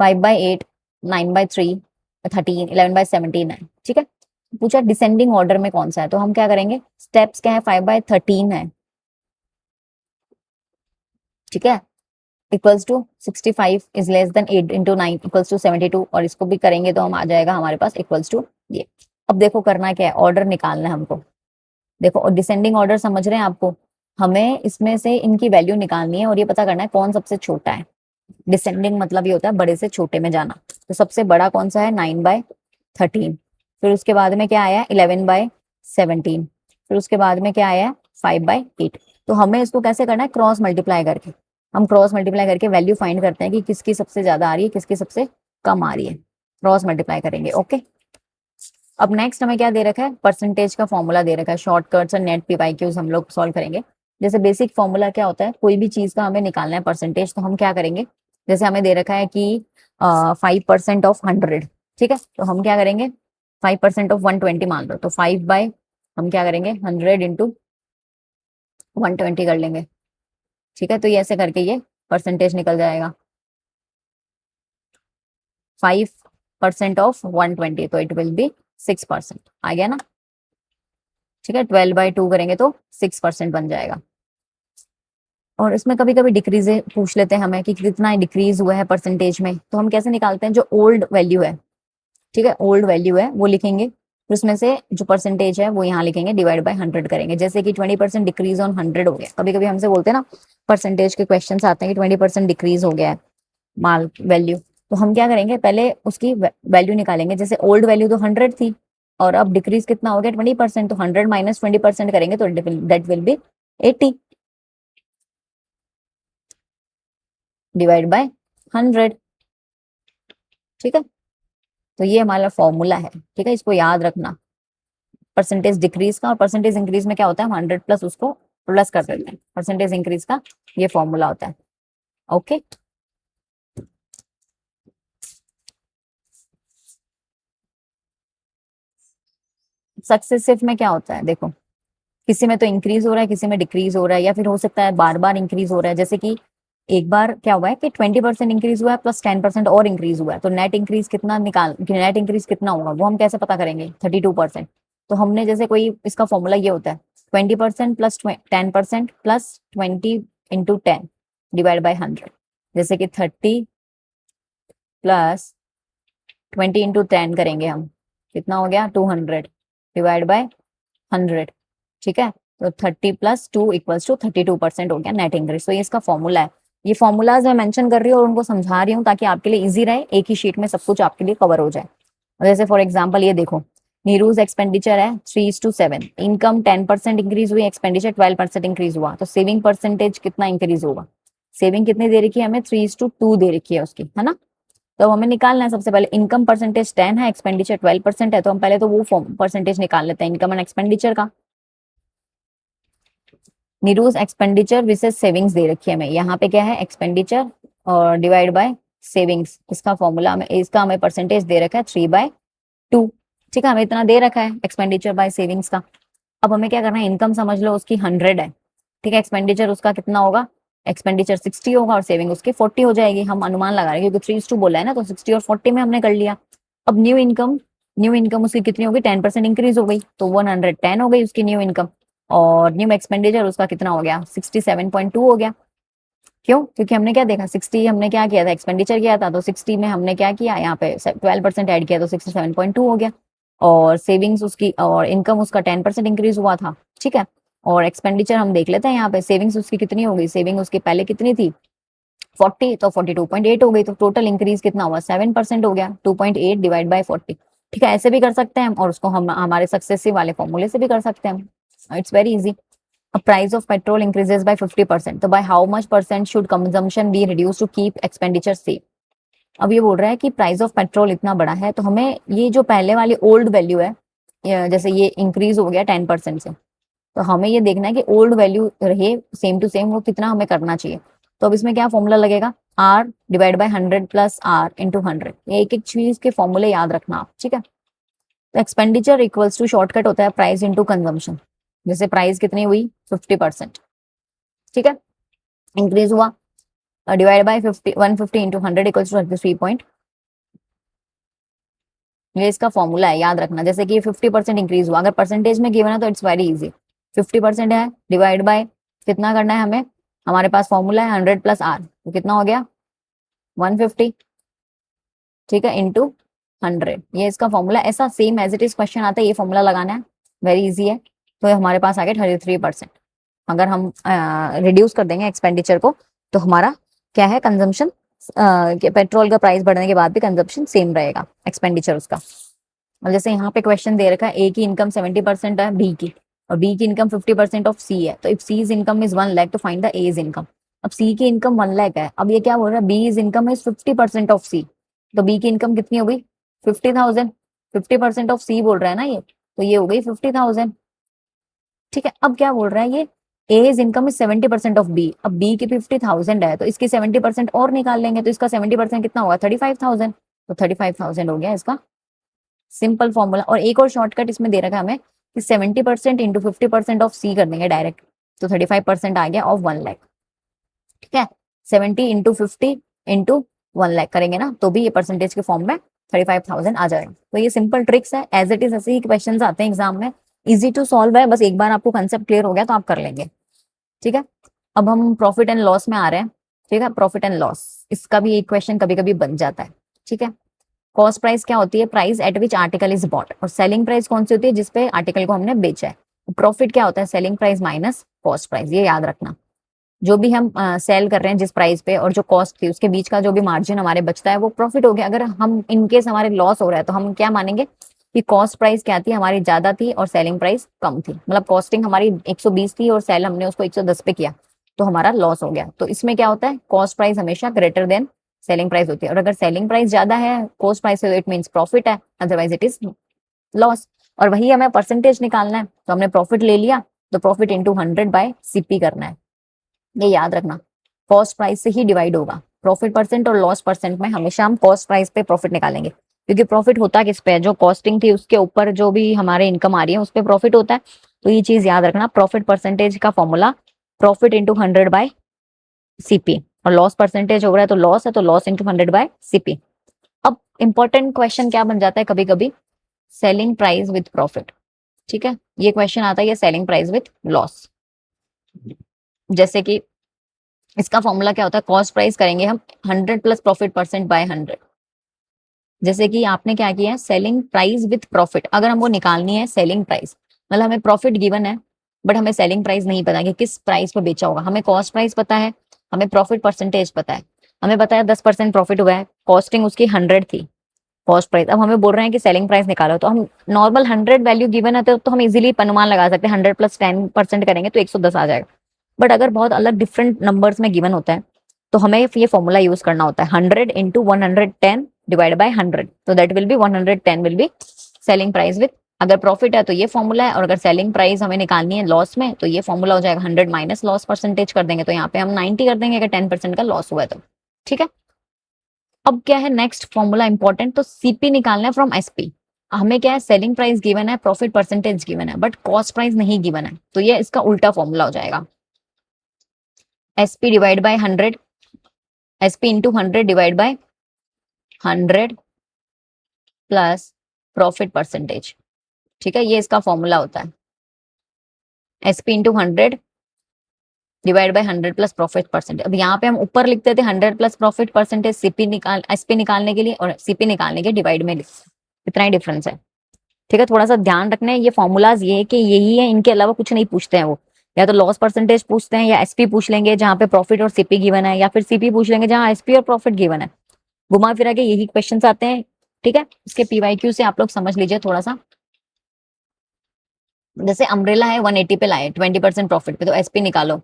5/8, 9/3, 13, 11/17 है। ठीक है, पूछा डिसेंडिंग ऑर्डर में कौन सा है, तो हम क्या करेंगे, स्टेप्स क्या है, 5/13 है। ठीक है, equals to 65 is less than 8 × 9 equals to 72, और इसको भी करेंगे तो हम आ जाएगा हमारे पास इक्वल्स टू ये। अब देखो करना क्या है, ऑर्डर निकालना है हमको। देखो, और डिसेंडिंग ऑर्डर समझ रहे हैं आपको, हमें इसमें से इनकी वैल्यू निकालनी है और ये पता करना है कौन सबसे छोटा है। डिसेंडिंग मतलब ये होता है बड़े से छोटे में जाना। तो सबसे बड़ा कौन सा है, 9/13। फिर उसके बाद में क्या आया, 11/17। फिर उसके बाद में क्या आया, 5/8। तो हमें इसको कैसे करना है, क्रॉस मल्टीप्लाई करके। हम क्रॉस मल्टीप्लाई करके वैल्यू फाइंड करते हैं कि किसकी सबसे ज्यादा आ रही है, किसकी सबसे कम आ रही है। क्रॉस मल्टीप्लाई करेंगे, ओके। अब नेक्स्ट हमें क्या दे रखा है, परसेंटेज का फॉर्मूला दे रखा है, शॉर्टकट्स और नेट PYQs हम लोग सॉल्व करेंगे। जैसे बेसिक फॉर्मूला क्या होता है, कोई भी चीज का हमें निकालना है परसेंटेज, तो हम क्या करेंगे, जैसे हमें दे रखा है कि 5% ऑफ 100। ठीक है, तो हम क्या करेंगे, 5% ऑफ 120 मान लो, तो 5/, हम क्या करेंगे, 100 × 120 कर लेंगे। ठीक है, तो ये ऐसे करके ये परसेंटेज निकल जाएगा, 5% ऑफ 120, तो इट विल बी 6%। आ गया ना। ठीक है, 12/2 करेंगे तो 6% बन जाएगा। और इसमें कभी कभी डिक्रीज पूछ लेते हैं हमें कि कितना डिक्रीज हुआ है परसेंटेज में, तो हम कैसे निकालते हैं, जो ओल्ड वैल्यू है, ठीक है, ओल्ड वैल्यू है वो लिखेंगे, फिर उसमें से जो परसेंटेज है वो यहाँ लिखेंगे, डिवाइड बाय 100 करेंगे। जैसे कि 20% डिक्रीज ऑन 100 हो गया, कभी कभी हमसे बोलते हैं ना, परसेंटेज के क्वेश्चन आते हैं कि 20% डिक्रीज हो गया है माल वैल्यू, तो हम क्या करेंगे, पहले उसकी वैल्यू निकालेंगे। जैसे ओल्ड वैल्यू तो 100 थी और अब डिक्रीज कितना हो गया, 20%, तो 100 - 20% करेंगे तो that will be 80, divide by 100। ठीक है, तो ये हमारा फॉर्मूला है, ठीक है, इसको याद रखना। परसेंटेज डिक्रीज का और परसेंटेज इंक्रीज में क्या होता है, 100 प्लस उसको प्लस कर देते हैं, परसेंटेज इंक्रीज का ये फॉर्मूला होता है। ओके, सक्सेसिव में क्या होता है, देखो किसी में तो इंक्रीज हो रहा है, किसी में डिक्रीज हो रहा है, या फिर हो सकता है बार बार इंक्रीज हो रहा है। जैसे कि एक बार क्या हुआ है कि 20% इंक्रीज हुआ है प्लस 10% और इंक्रीज हुआ है, तो नेट इंक्रीज कितना नेट इंक्रीज कितना होगा वो हम कैसे पता करेंगे, 32%। तो हमने जैसे कोई इसका फॉर्मूला ये होता है 20% प्लस 10% प्लस 20 × 10 डिवाइड बाई 100। जैसे कि 30 प्लस 20 × 10 करेंगे हम, कितना हो गया 200 डिवाइड बाय 100, ठीक है। तो 30 प्लस 2 इक्वल्स टू 32% हो गया नेट इंक्रीज। तो ये इसका फॉर्मूला है। ये फॉर्मूलाज मैं मेंशन कर रही हूँ और उनको समझा रही हूँ ताकि आपके लिए इजी रहे, एक ही शीट में सब कुछ आपके लिए कवर हो जाए। जैसे फॉर एग्जाम्पल ये देखो, नीरूज एक्सपेंडिचर है 3:7, इनकम 10% इंक्रीज हुई, एक्सपेंडिचर 12% इंक्रीज हुआ, तो सेविंग परसेंटेज कितना इंक्रीज होगा। सेविंग कितनी दे रखी है हमें, 3:2 दे रखी है उसकी, है ना। तो हमें निकालना है सबसे पहले, इनकम परसेंटेज 10 है, एक्सपेंडिचर 12% है, तो हम पहले तो वो परसेंटेज निकाल लेते हैं इनकम एंड एक्सपेंडिचर का। नीरूज एक्सपेंडिचर विसेस सेविंग्स दे रखी है हमें, यहाँ पे क्या है एक्सपेंडिचर और डिवाइड बाय सेविंग्स, इसका फॉर्मूला हमें, इसका हमें परसेंटेज दे रखा है 3/2, ठीक है, हमें इतना दे रखा है एक्सपेंडिचर बाय सेविंग्स का। अब हमें क्या करना है, इनकम समझ लो उसकी 100 है, ठीक है, एक्सपेंडिचर उसका कितना होगा, एक्सपेंडिचर 60 होगा और सेविंग उसकी 40 हो जाएगी। हम अनुमान लगा रहे हैं क्योंकि 3:2 बोला है ना, तो 60 और 40 में हमने कर लिया। अब न्यू इनकम उसकी कितनी होगी, 10% इंक्रीज हो गई, तो 110 हो गई उसकी न्यू इनकम। और न्यू एक्सपेंडिचर उसका कितना हो गया, 67.2 हो गया। क्यों, क्योंकि हमने क्या देखा, 60 हमने क्या किया था, एक्सपेंडिचर किया था, तो 60 में हमने क्या किया, यहाँ पे 12% ऐड किया तो 67.2 हो गया। और सेविंग्स उसकी और इनकम उसका 10% इंक्रीज हुआ था, ठीक है। और एक्सपेंडिचर हम देख लेते हैं, यहाँ पे सेविंग्स उसकी कितनी हो गई, सेविंग उसकी पहले कितनी थी 40, तो 42.8 हो गई, तो टोटल इंक्रीज कितना हुआ 7% हो गया, 2.8 डिवाइड बाई 40, ठीक है। ऐसे भी कर सकते हैं हम, और उसको हम हमारे सक्सेसिव वाले फॉर्मूले से भी कर सकते हैं, it's very easy. A price of petrol increases by 50%. तो by how much percent should consumption be reduced to keep expenditure safe? अब ये बोल रहा है कि प्राइस ऑफ पेट्रोल इतना बड़ा है, तो हमें ये जो पहले वाली ओल्ड वैल्यू है, जैसे ये इंक्रीज हो गया 10% से, तो हमें ये देखना है कि ओल्ड वैल्यू रहे सेम टू सेम, वो कितना हमें करना चाहिए। तो अब इसमें क्या फॉर्मूला लगेगा, R divide by 100 plus R into 100। ये एक एक चीज के फॉर्मूले याद रखना आप, ठीक है। तो एक्सपेंडिचर इक्वल्स टू शॉर्टकट होता है प्राइस इंटू कंजम्पशन। जैसे प्राइस कितनी हुई 50%, ठीक है, इंक्रीज हुआ, divide by 150 into 100 equals to 33 ये इसका फॉर्मूला है, याद रखना। जैसे कि 50% इंक्रीज हुआ, अगर परसेंटेज में गिवन है तो इट्स वेरी इजी, 50% है डिवाइड बाय कितना करना है हमें, हमारे पास फॉर्मूला है 100 प्लस R, तो कितना हो गया 150, ठीक है, इंटू 100, ये इसका फॉर्मूला। ऐसा same as it is question आता है, ये फॉर्मूला लगाना है, वेरी इजी है। तो हमारे पास आ गया 33%। अगर हम रिड्यूस कर देंगे एक्सपेंडिचर को, तो हमारा क्या है कंजम्पशन, पेट्रोल का प्राइस बढ़ने के बाद भी कंजम्पशन सेम रहेगा एक्सपेंडिचर उसका। और जैसे यहाँ पे क्वेश्चन दे रखा है, ए की इनकम 70% है बी की, और बी की इनकम 50% ऑफ सी है, तो if C is income is 1 lakh तो find the A is income. अब सी की इनकम 1 लाख है, अब ये क्या बोल रहा है, B is income is 50% of C, तो बी की इनकम कितनी हो गई 50,000, 50% ऑफ सी बोल रहा है ना ये, तो ये हो गई 50,000, ठीक है। अब क्या बोल रहा है ये, A is income is 70% of B, अब बी की 50,000 है, तो इसकी 70% और निकाल लेंगे, तो इसका 70% कितना होगा 35,000, तो 35,000 हो गया इसका सिंपल फॉर्मूला। और एक और शॉर्टकट इसमें दे रखा है हमें कि 70% इंटू 50% ऑफ सी कर देंगे डायरेक्ट, तो 35% आ गया ऑफ 1 लाख, ठीक है। 70 इंटू 50 इंटू 1 लाख करेंगे ना, तो भी ये परसेंटेज के फॉर्म में 35,000 आ जाएगा। तो ये सिंपल ट्रिक्स है, एज इट इज ऐसे ही क्वेश्चन आते हैं एग्जाम में, इजी टू सॉल्व है, बस एक बार आपको कंसेप्ट क्लियर हो गया तो आप कर लेंगे, ठीक है। अब हम प्रॉफिट एंड लॉस में आ रहे हैं, ठीक है। प्रॉफिट एंड लॉस, इसका भी एक क्वेश्चन कभी कभी बन जाता है, ठीक है। कॉस्ट प्राइस क्या होती है, price at which article is bought, और सेलिंग प्राइस कौन सी होती है, जिसपे आर्टिकल को हमने बेचा है। प्रॉफिट क्या होता है, selling price minus cost price, ये याद रखना। जो भी हम सेल कर रहे हैं जिस प्राइस पे, और जो कॉस्ट थी उसके बीच का जो भी मार्जिन हमारे बचता है वो प्रॉफिट हो गया। अगर हम इनकेस हमारे लॉस हो रहा है तो हम क्या मानेंगे कि कॉस्ट प्राइस क्या थी हमारी ज्यादा थी और सेलिंग प्राइस कम थी, मतलब कॉस्टिंग हमारी 120 थी और सेल हमने उसको 110 पे किया, तो हमारा लॉस हो गया। तो इसमें क्या होता है, कॉस्ट प्राइस हमेशा ग्रेटर देन सेलिंग प्राइस होती है। और अगर सेलिंग प्राइस ज्यादा है कॉस्ट प्राइस से, तो इट मीन्स प्रॉफिट है, अदरवाइज इट इज लॉस। और वही हमें परसेंटेज निकालना है, तो हमने प्रॉफिट ले लिया तो प्रॉफिट इंटू 100/CP करना है। ये याद रखना, कॉस्ट प्राइस से ही डिवाइड होगा। प्रॉफिट परसेंट और लॉस परसेंट में हमेशा हम कॉस्ट प्राइस पे प्रॉफिट निकालेंगे, क्योंकि प्रॉफिट होता किस पे है, जो कॉस्टिंग थी उसके ऊपर जो भी हमारे इनकम आ रही है उस पर प्रॉफिट होता है। तो ये चीज याद रखना, प्रॉफिट परसेंटेज का फॉर्मूला प्रॉफिट इंटू 100/CP, और लॉस परसेंटेज हो रहा है तो लॉस है, तो लॉस इंटू 100/CP। अब इंपॉर्टेंट क्वेश्चन क्या बन जाता है कभी कभी, सेलिंग प्राइस विथ प्रॉफिट। ठीक है, ये क्वेश्चन आता है, ये सेलिंग प्राइस विथ लॉस। जैसे कि इसका फॉर्मूला क्या होता है, कॉस्ट प्राइस करेंगे हम 100 प्लस प्रॉफिट परसेंट बाय 100। जैसे कि आपने क्या किया है, सेलिंग प्राइस विथ प्रॉफिट, अगर हमको निकालनी है सेलिंग प्राइस, मतलब हमें प्रॉफिट गिवन है बट हमें सेलिंग प्राइस नहीं पता कि किस प्राइस पे बेचा होगा। हमें कॉस्ट प्राइस पता है, हमें प्रॉफिट परसेंटेज पता है, हमें पता है 10% प्रॉफिट हुआ है, कॉस्टिंग उसकी 100 थी कॉस्ट प्राइस। अब हमें बोल रहे हैं कि सेलिंग प्राइस निकालो, तो हम नॉर्मल 100 वैल्यू गिवन है तो हम इजीली अनुमान लगा सकते हैं, 100 प्लस 10% करेंगे तो 110 आ जाएगा। बट अगर बहुत अलग डिफरेंट नंबर्स में गिवन होता है तो हमें ये फॉर्मूला यूज करना होता है, 100 इंटू 110 डिवाइड बाय 100, तो that will be 110 will be selling price with. अगर प्रॉफिट है तो ये फॉर्मूला है, और अगर सेलिंग प्राइस हमें निकालनी है लॉस में तो ये फॉर्मूला हो जाएगा 100 माइनस लॉस परसेंटेज कर देंगे, तो यहाँ पे हम 90 कर देंगे अगर 10% का लॉस हुआ है तो। ठीक है, अब क्या है नेक्स्ट फॉर्मूला इंपॉर्टेंट, तो सीपी निकालना है फ्रॉम एसपी। हमें क्या है, सेलिंग प्राइस गिवन है, प्रॉफिट परसेंटेज गिवन है, बट कॉस्ट प्राइस नहीं गिवन है, तो ये इसका उल्टा फॉर्मूला हो जाएगा, SP divide by 100, SP into 100 divide by 100 plus profit percentage. ठीक है, ये इसका फॉर्मूला होता है, SP into 100 divide by 100 plus profit percentage. अब यहाँ पे हम ऊपर लिखते थे 100 प्लस प्रॉफिट परसेंटेज सीपी निकाल एसपी निकालने के लिए, और सीपी निकालने के डिवाइड में इतना ही डिफरेंस है। ठीक है, थोड़ा सा ध्यान रखना है, ये फॉर्मूलाज ये है कि यही है, इनके अलावा कुछ नहीं पूछते हैं वो, या तो लॉस परसेंटेज पूछते हैं या एसपी पूछ लेंगे जहाँ पे प्रॉफिट और सीपी गिवन है, या फिर सीपी पूछ लेंगे जहाँ एसपी और प्रॉफिट गिवन है। घुमा फिरा के यही क्वेश्चंस आते हैं। ठीक है, इसके पीवाईक्यू से आप लोग समझ लीजिए थोड़ा सा। जैसे अम्ब्रेला है 180 पे लाए 20% प्रॉफिट पे, तो एसपी निकालो।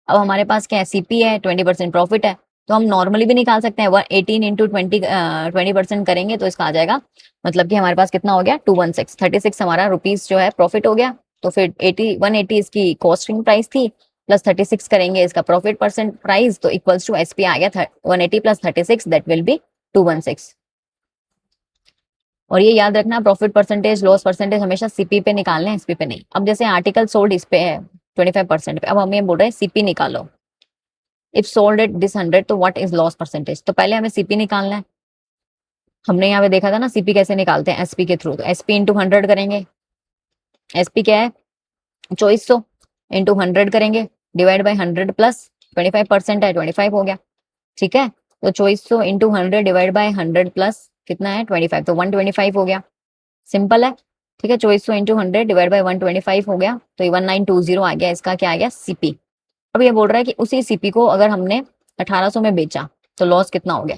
अब हमारे पास क्या है, सीपी है 20% प्रॉफिट है, तो हम नॉर्मली भी निकाल सकते हैं, 18 इंटू 20% करेंगे तो इसका आ जाएगा, मतलब कि हमारे पास कितना हो गया 216, 36 हमारा रुपीज जो है प्रॉफिट हो गया। तो फिर 180 इसकी कॉस्टिंग प्राइस थी, प्लस 36 करेंगे इसका प्रॉफिट परसेंट प्राइस, तो इक्वल्स टू एसपी आ गया 180 प्लस 36, दैट विल बी 216। और ये याद रखना, प्रॉफिट परसेंटेज लॉस परसेंटेज हमेशा सीपी पे निकालना है, एसपी पे नहीं। अब जैसे आर्टिकल सोल्ड इस पे है 25% पे, अब हम ये बोल रहे हैं सीपी निकालो, इफ सोल्ड एट दिस 100 तो व्हाट इज लॉस परसेंटेज, तो पहले हमें सीपी निकालना है। हमने यहाँ पे देखा था ना सीपी कैसे निकालते हैं, एसपी के थ्रू, तो एसपी इंटू 100 करेंगे, एसपी क्या है 2400 इंटू 100 करेंगे डिवाइड बाई 100 प्लस 25% है 25 हो गया। ठीक है, तो 2400 इंटू 100 डिवाइड बाई 100 प्लस कितना है 25, तो 125 हो गया, सिंपल है। ठीक है, 2400 इंटू 100 डिवाइड बाई 125 हो गया, तो ये 1920 आ गया, इसका क्या आ गया सीपी। अब ये बोल रहा है कि उसी सीपी को अगर हमने 1800 में बेचा तो लॉस कितना हो गया,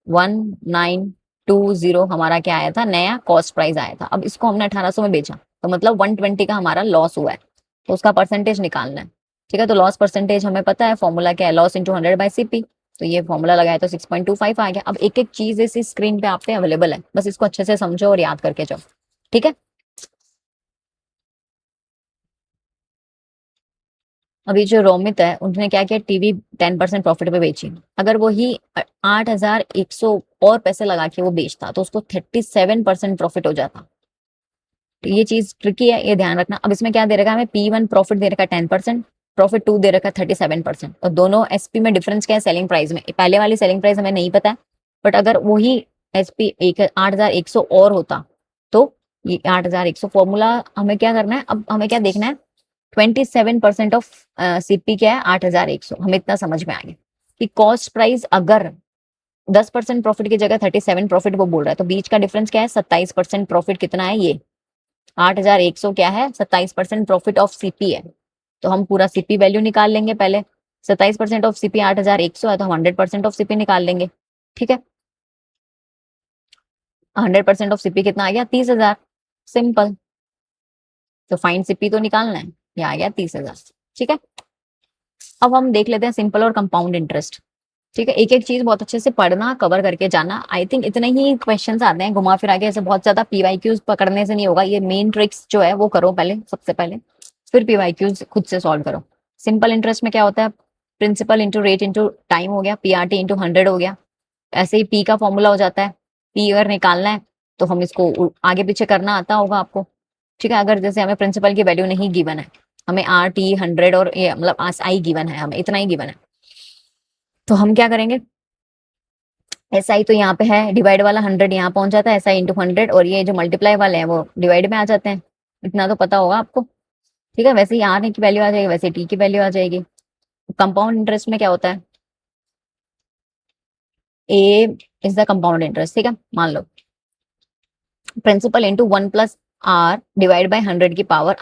1920 हमारा क्या आया था, नया कॉस्ट प्राइस आया था। अब इसको हमने 1800 में बेचा तो मतलब 120 का हमारा लॉस हुआ है, तो उसका परसेंटेज निकालना है। ठीक है, तो लॉस परसेंटेज हमें पता है, फॉर्मूला क्या है, लॉस इंटू 100/CP। तो ये फॉर्मूला लगाया तो 6.25 आ गया। अब एक एक चीज इस स्क्रीन पे आप पे अवेलेबल है, बस इसको अच्छे से समझो और याद करके जाओ। ठीक है, अभी जो रोमित है उन्होंने क्या किया, टीवी 10% प्रॉफिट पे बेची। अगर वो ही 8100 और पैसे लगा के वो बेचता तो उसको 37% प्रॉफिट हो जाता। तो ये चीज ट्रिकी है, ये ध्यान रखना। अब इसमें क्या दे रखा है हमें, P1 प्रॉफिट दे रखा है 10%, प्रॉफिट 2 दे रखा है 37%, और दोनों एसपी में डिफरेंस क्या है, सेलिंग प्राइस में। पहले वाली सेलिंग प्राइस हमें नहीं पता है, बट अगर वही एसपी 8100 और होता तो ये 8100 फॉर्मूला हमें क्या करना है, अब हमें क्या देखना है, 27% ऑफ सीपी क्या है 8100, हमें इतना समझ में आ गया कि कॉस्ट प्राइस अगर 10% प्रॉफिट की जगह 37 प्रॉफिट वो बोल रहा है, तो बीच का डिफरेंस क्या है 27% प्रॉफिट कितना है, ये 8100 क्या है 27% प्रॉफिट ऑफ सीपी है। तो हम पूरा सीपी वैल्यू निकाल लेंगे पहले, 27% ऑफ सीपी 8100 है, तो हम 100% ऑफ सीपी निकाल लेंगे। ठीक है, 100% ऑफ सीपी कितना आ गया 30,000, सिंपल। तो फाइंड सीपी तो निकालना है, ये आ गया 30,000। ठीक है, अब हम देख लेते हैं सिंपल और कंपाउंड इंटरेस्ट। ठीक है, एक एक चीज बहुत अच्छे से पढ़ना, कवर करके जाना। आई थिंक इतने ही क्वेश्चंस आते हैं घुमा फिरा के, ऐसे बहुत ज्यादा पीवाईक्यूज पकड़ने से नहीं होगा। ये मेन ट्रिक्स जो है वो करो पहले, सबसे पहले, फिर पीवाईक्यूज खुद से सॉल्व करो। सिंपल इंटरेस्ट में क्या होता है, principal into rate into time हो गया, पीआरटी इंटू 100 हो गया। ऐसे ही पी का फॉर्मूला हो जाता है। पी अगर निकालना है तो हम इसको आगे पीछे करना आता होगा आपको। ठीक है, अगर जैसे हमें प्रिंसिपल की वैल्यू नहीं गिवन है, हमें आर टी 100 और ये मतलब आई गिवन है, हमें इतना ही गिवन है, तो हम क्या करेंगे, एस आई तो यहाँ पे है, डिवाइड वाला 100 यहाँ पहुंच जाता है, एस आई इंटू 100, और ये जो मल्टीप्लाई वाले हैं वो डिवाइड में आ जाते हैं। इतना तो पता होगा आपको। ठीक है, वैसे ही आर की वैल्यू आ जाएगी, वैसे टी की वैल्यू आ जाएगी। कंपाउंड इंटरेस्ट में क्या होता है, A is the compound interest. ठीक है, मान लो principal into 1 plus R divide by 100 की पावर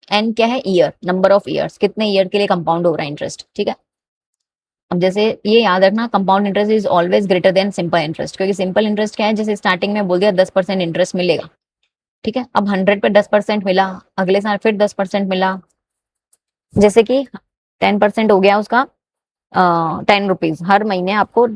एन क्या है, ईयर, नंबर ऑफ ईयर्स, कितने ईयर के लिए कंपाउंड हो रहा है इंटरेस्ट। ठीक है, अब जैसे ये याद रखना, compound interest is always greater than simple interest, क्योंकि सिंपल इंटरेस्ट क्या है, जैसे स्टार्टिंग में बोल दिया 10% इंटरेस्ट मिलेगा। ठीक है, अब 100 पे 10% मिला, अगले साल फिर 10% मिला, जैसे कि 10% हो गया उसका 10 रुपीज, हर महीने आपको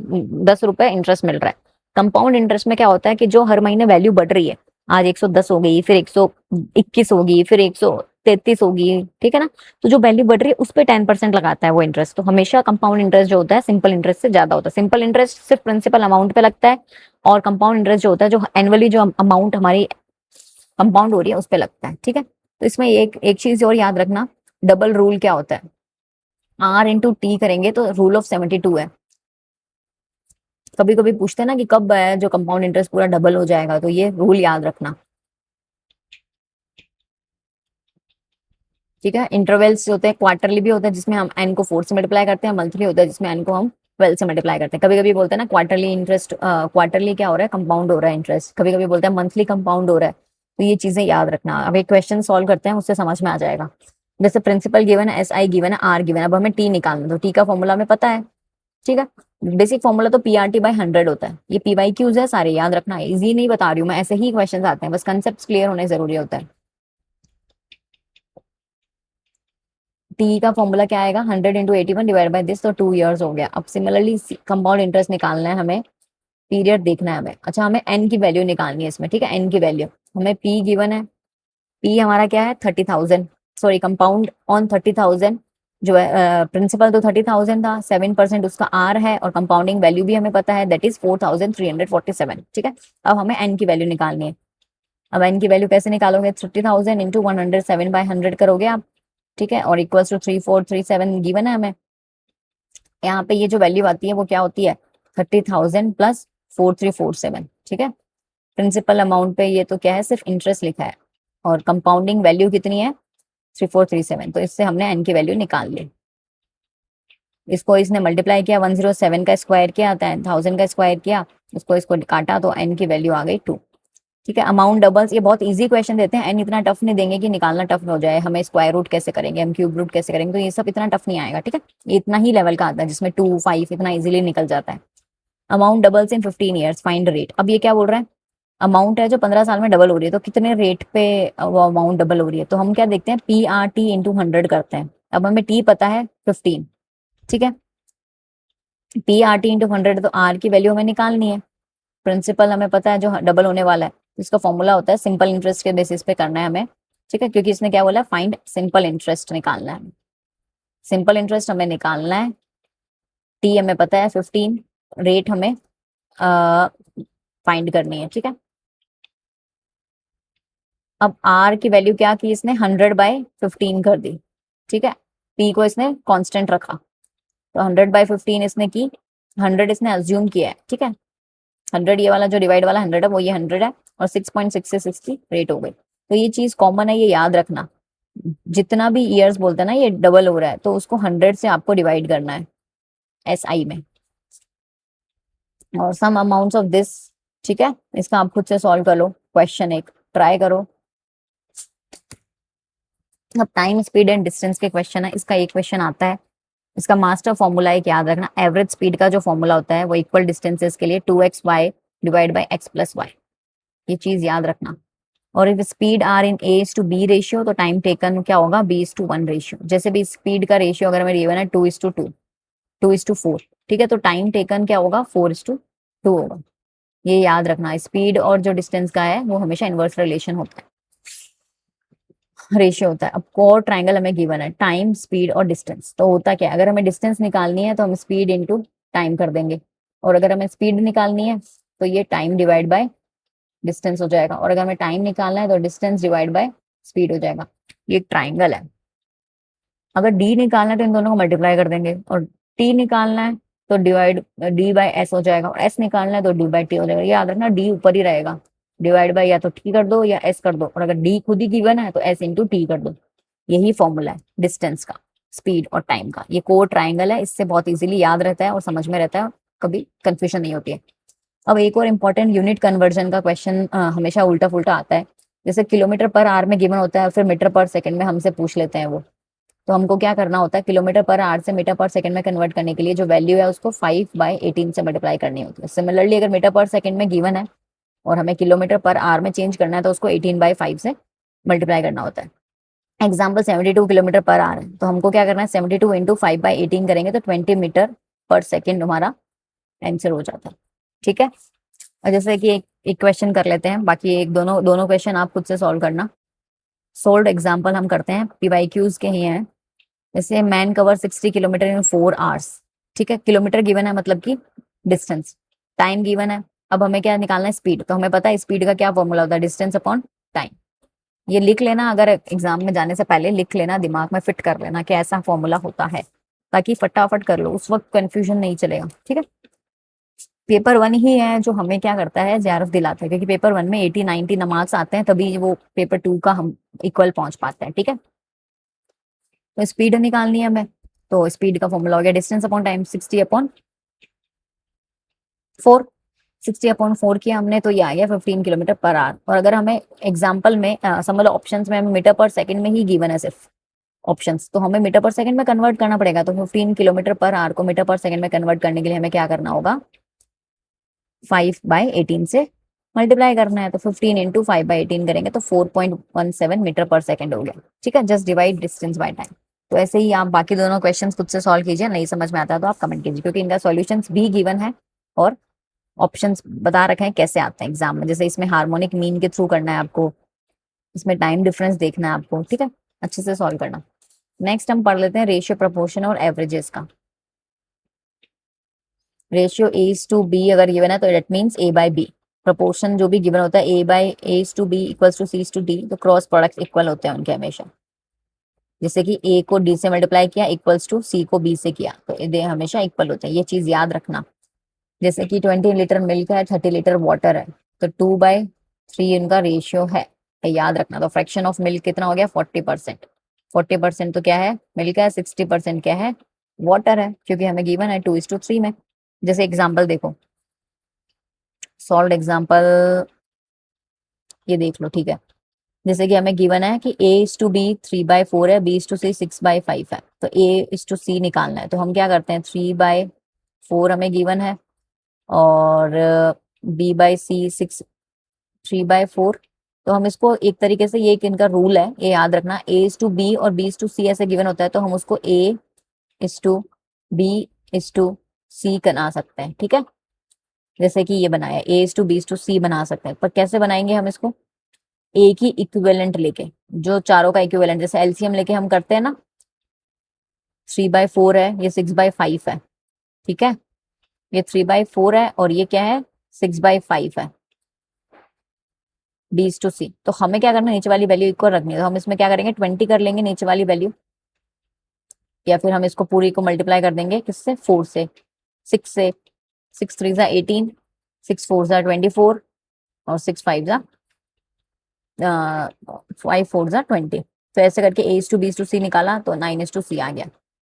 10 रुपए इंटरेस्ट मिल रहा है। कंपाउंड इंटरेस्ट में क्या होता है कि जो हर महीने वैल्यू बढ़ रही है, आज 110 हो गई, फिर 121 होगी, फिर 133 होगी। ठीक है ना, तो जो वैल्यू बढ़ रही है उस पर 10% लगाता है वो इंटरेस्ट। तो हमेशा कंपाउंड इंटरेस्ट जो होता है सिंपल इंटरेस्ट से ज्यादा होता है। सिंपल इंटरेस्ट सिर्फ प्रिंसिपल अमाउंट पे लगता है, और कंपाउंड इंटरेस्ट जो होता है, जो एनुअली जो अमाउंट हमारी कंपाउंड हो रही है उस पर लगता है। ठीक है, तो इसमें एक एक चीज और याद रखना, डबल रूल क्या होता है, आर इंटू टी करेंगे तो रूल ऑफ 72 है। कभी कभी पूछते हैं ना कि कब है जो कंपाउंड इंटरेस्ट पूरा डबल हो जाएगा, तो ये रूल याद रखना। ठीक है, इंटरवल्स होते हैं, क्वार्टरली भी होता है जिसमें हम एन को 4 से मल्टीप्लाई करते हैं, मंथली होता है जिसमें एन को हम 12 से मल्टीप्लाई करते हैं। कभी कभी बोलते हैं ना क्वार्टरली इंटरेस्ट, क्वार्टरली क्या हो रहा है, कंपाउंड हो रहा है इंटरेस्ट, कभी कभी बोलते हैं मंथली कंपाउंड हो रहा है। तो ये चीजें याद रखना। अब एक क्वेश्चन सॉल्व करते हैं, उससे समझ में आ जाएगा। जैसे प्रिंसिपल गिवन है, एस आई गिवन है, आर गिवन है, अब हमें टी निकालना, तो टी का फॉर्मूला हमें पता है। ठीक है, बेसिक फॉर्मूला तो पीआरटी बाई 100 होता है। ये पी वाई क्यूज है सारे, याद रखना, इजी नहीं बता रही हूँ मैं, ऐसे ही क्वेश्चन आते हैं, बस कंसेप्ट क्लियर होने जरूरी होता है। टी का फॉर्मूला क्या आएगा, 100 इंटू 81 डिवाइड बाई दिस, तो 2 ईयर्स हो गया। अब सिमिलरली कंपाउंड इंटरेस्ट निकालना है हमें, पीरियड देखना है हमें। अच्छा, हमें एन की वैल्यू निकालनी है इसमें। ठीक है, एन की वैल्यू हमें पी गिवन है, पी हमारा क्या है 30,000, सॉरी कंपाउंड ऑन 30,000, जो है प्रिंसिपल तो 30,000 था, 7% उसका आर है, और कंपाउंडिंग वैल्यू भी हमें पता है, दैट इज 4,347। ठीक है, अब हमें एन की वैल्यू निकालनी है। अब एन की वैल्यू कैसे निकालोगे, 30,000 इंटू 107/100 करोगे आप। ठीक है, और इक्वल्स टू 3437 गिवन है हमें। यहाँ पे ये जो वैल्यू आती है वो क्या होती है, 30,000 प्लस 4347। ठीक है, प्रिंसिपल अमाउंट पे ये तो क्या है, सिर्फ इंटरेस्ट लिखा है, और कंपाउंडिंग वैल्यू कितनी है 3437, तो इससे हमने एन की वैल्यू निकाल ली। इसको इसने मल्टीप्लाई किया, 107 का स्क्वायर किया आता है, 1000 का स्क्वायर किया, इसको इसको काटा, तो एन की वैल्यू आ गई 2। ठीक है, अमाउंट डबल्स, ये बहुत इजी क्वेश्चन देते हैं, एन इतना टफ नहीं देंगे कि निकालना टफ हो जाए, हमें स्क्वायर रूट कैसे करेंगे, हम क्यूब रूट कैसे करेंगे, तो ये सब इतना टफ नहीं आएगा। ठीक है, ये इतना ही लेवल का आता है जिसमें 2 5 इतना इजीली निकल जाता है। अमाउंट डबल्स इन 15 ईयर्स, फाइंड रेट। अब ये क्या बोल रहा है, अमाउंट है जो 15 साल में डबल हो रही है, तो कितने रेट पे वो अमाउंट डबल हो रही है, तो हम क्या देखते हैं, पी आर टी इंटू 100 करते हैं। अब हमें टी पता है 15। ठीक है, पी आर टी इंटू 100, तो आर की वैल्यू हमें निकालनी है। प्रिंसिपल हमें पता है जो डबल होने वाला है, इसका फॉर्मूला होता है सिंपल इंटरेस्ट के बेसिस पे करना है हमें। ठीक है, क्योंकि इसने क्या बोला, फाइंड सिंपल इंटरेस्ट निकालना है, सिंपल इंटरेस्ट हमें निकालना है। टी हमें पता है 15, रेट हमें फाइंड करनी है। ठीक है, अब आर की वैल्यू क्या की इसने, 100/15 कर दी। ठीक है, पी को इसने कांस्टेंट रखा, तो 100/15 इसने की, 100 इसने अज्यूम किया है। ठीक है, 100 ये वाला जो डिवाइड वाला 100 है वो ये 100 है, और 6.6 से 60 रेट हो गई। तो ये चीज कॉमन है, ये याद रखना, जितना भी ईयर्स बोलते हैं ना ये डबल हो रहा है, तो उसको 100 से आपको डिवाइड करना है एस आई में, और सम अमाउंट्स ऑफ दिस। ठीक है, इसका आप खुद से सॉल्व कर लो, क्वेश्चन एक ट्राई करो। अब टाइम स्पीड एंड डिस्टेंस के क्वेश्चन है, इसका एक क्वेश्चन आता है, इसका मास्टर फॉर्मूला एक याद रखना, एवरेज स्पीड का जो फॉर्मूला होता है वो इक्वल डिस्टेंसेस के लिए 2xy divide by x plus y, ये चीज याद रखना। और if speed are in A:B ratio, तो टाइम टेकन क्या होगा, B:1 रेशियो। जैसे भी स्पीड का रेशियो अगर हमें गिवन है 2:2, 2:4, ठीक है, तो टाइम टेकन क्या होगा, 4:2 होगा। ये याद रखना, स्पीड और जो डिस्टेंस का है वो हमेशा इनवर्स रिलेशन होता है, रेशियो होता है। अब कोर ट्रायंगल हमें गिवन है, टाइम, स्पीड और डिस्टेंस। तो होता क्या है, अगर हमें डिस्टेंस निकालनी है तो हम स्पीड इंटू टाइम कर देंगे, और अगर हमें स्पीड निकालनी है तो ये टाइम डिवाइड बाय डिस्टेंस हो जाएगा, और अगर हमें टाइम निकालना है तो डिस्टेंस डिवाइड बाय स्पीड हो जाएगा। ये एक ट्राइंगल है। अगर डी निकालना है तो इन दोनों को मल्टीप्लाई कर देंगे, और टी निकालना है तो डिवाइड डी बाय एस हो जाएगा, और एस निकालना है तो डी बाय टी हो जाएगा। याद रखना, डी ऊपर ही रहेगा, डिवाइड बाय या तो टी कर दो या एस कर दो, और अगर डी खुद ही गिवन है तो एस इंटू टी कर दो। यही फॉर्मूला है डिस्टेंस का, स्पीड और टाइम का। ये कोर ट्राइंगल है, इससे बहुत इजीली याद रहता है और समझ में रहता है, कभी कंफ्यूजन नहीं होती है। अब एक और इंपॉर्टेंट यूनिट कन्वर्जन का क्वेश्चन हमेशा उल्टा फुल्टा आता है। जैसे किलोमीटर पर आवर में गिवन होता है, फिर मीटर पर सेकंड में हमसे पूछ लेते हैं वो। तो हमको क्या करना होता है, किलोमीटर पर आवर से मीटर पर सेकंड में कन्वर्ट करने के लिए जो वैल्यू है उसको 5/18 से मल्टीप्लाई करनी होती है। सिमिलरली अगर मीटर पर सेकंड में गिवन है और हमें किलोमीटर पर आवर में चेंज करना है तो उसको 18/5 से मल्टीप्लाई करना होता है। एग्जाम्पल 72 किलोमीटर पर आवर है, तो हमको क्या करना है, 72 इंटू 5/18 करेंगे तो 20 मीटर पर सेकेंड हमारा आंसर हो जाता है। ठीक है, और जैसे कि एक क्वेश्चन कर लेते हैं, बाकी एक दोनों दोनों क्वेश्चन आप खुद से सॉल्व करना। सोल्ड एग्जाम्पल हम करते हैं, पीवाईक्यूज के ही हैं। जैसे मैन कवर 60 किलोमीटर इन 4 आवर्स। ठीक है, किलोमीटर गिवन है मतलब कि डिस्टेंस, टाइम गिवन है। अब हमें क्या निकालना है, स्पीड। तो हमें पता है स्पीड का क्या फॉर्मूला होता है, डिस्टेंस अपॉन टाइम। ये लिख लेना, अगर एग्जाम में जाने से पहले लिख लेना, दिमाग में फिट कर लेना कि ऐसा फॉर्मूला होता है, ताकि फटाफट कर लो, उस वक्त कंफ्यूजन नहीं चलेगा। ठीक है, पेपर वन ही है जो हमें क्या करता है, जेआरएफ दिलाता है, क्योंकि पेपर वन में 80-90 मार्क्स आते हैं, तभी वो पेपर टू का हम इक्वल पहुंच पाते हैं। ठीक है, तो स्पीड निकालनी है हमें, तो स्पीड का फॉर्मूला हो गया डिस्टेंस अपॉन टाइम, 60/4। 60/4 किया हमने तो ये आ गया 15 किलोमीटर पर आवर। और अगर हमें एग्जाम्पल में समझ लो ऑप्शन में हमें मीटर पर सेकंड में ही गिवन है सिर्फ ऑप्शंस, तो हमें मीटर पर सेकंड में कन्वर्ट करना पड़ेगा। तो 15 किलोमीटर पर आवर को मीटर पर सेकंड में कन्वर्ट करने के लिए हमें क्या करना होगा, 5/18 से मल्टीप्लाई करना है। तो 15 इंटू 5/18 करेंगे तो 4.17 मीटर पर सेकंड हो गया। ठीक है, just divide distance by time. तो ऐसे ही आप बाकी दोनों क्वेश्चंस खुद से सॉल्व कीजिए, नहीं समझ में आता तो आप कमेंट कीजिए, क्योंकि इनका सॉल्यूशंस भी गिवन है और ऑप्शंस बता रखे हैं कैसे आते हैं एग्जाम में। जैसे इसमें हार्मोनिक मीन के थ्रू करना है आपको, इसमें टाइम डिफरेंस देखना है आपको। ठीक है, अच्छे से सॉल्व करना। नेक्स्ट हम पढ़ लेते हैं रेशियो, प्रोपोर्शन और एवरेजेस का। रेशियो A/B अगर गिवन है तो दैट मीन्स A/B। प्रोपोर्शन जो भी गिवन होता है A/B इक्वल्स टू C/D, तो क्रॉस प्रोडक्ट इक्वल होते हैं उनके हमेशा। जैसे कि A को D से मल्टीप्लाई किया इक्वल्स टू C को B से किया, तो ये हमेशा इक्वल होते हैं, ये चीज याद रखना। जैसे कि 20 लीटर मिल्क है, 30 लीटर वाटर है, तो 2/3 इनका रेशियो है, ये याद रखना। तो फ्रैक्शन ऑफ मिल्क कितना हो गया, 40%। 40% तो क्या है, मिल्क है, 60% क्या है, वाटर है, क्योंकि हमें गिवन है 2:3 में। जैसे एग्जाम्पल देखो, सॉल्व एग्जाम्पल ये देख लो। ठीक है, जैसे कि हमें गिवन है कि A/B 3/4 है, B/C 6/5 है, तो A/C निकालना है। तो हम क्या करते हैं, 3/4 हमें गिवन है और B/C 3/4। तो हम इसको एक तरीके से, ये एक इनका रूल है, ये याद रखना, A/B और B/C ऐसे गिवन होता है, तो हम उसको A/B/C बना सकते हैं। ठीक है, जैसे कि ये बनाया A/B/C बना सकते हैं, पर कैसे बनाएंगे हम इसको, एक ही इक्विवेलेंट लेके, जो चारों का इक्विवेलेंट, जैसे एलसीएम लेके हम करते हैं ना, 3/4 है, ये 6/5 है। ठीक है, ये 3/4 है और ये क्या है, 6/5 है, B/C। तो हमें क्या करना है, नीचे वाली वैल्यू इक्वल रखनी है, तो हम इसमें क्या करेंगे, 20 कर लेंगे नीचे वाली वैल्यू, या फिर हम इसको पूरी को मल्टीप्लाई कर देंगे किससे, 4 से, 6 से। 6 3 ज़ा 18, 6 4 ज़ा 24 और 6 5 ज़ा 5 4 ज़ा 20। तो ऐसे करके A/B/C निकाला तो 9:C आ गया।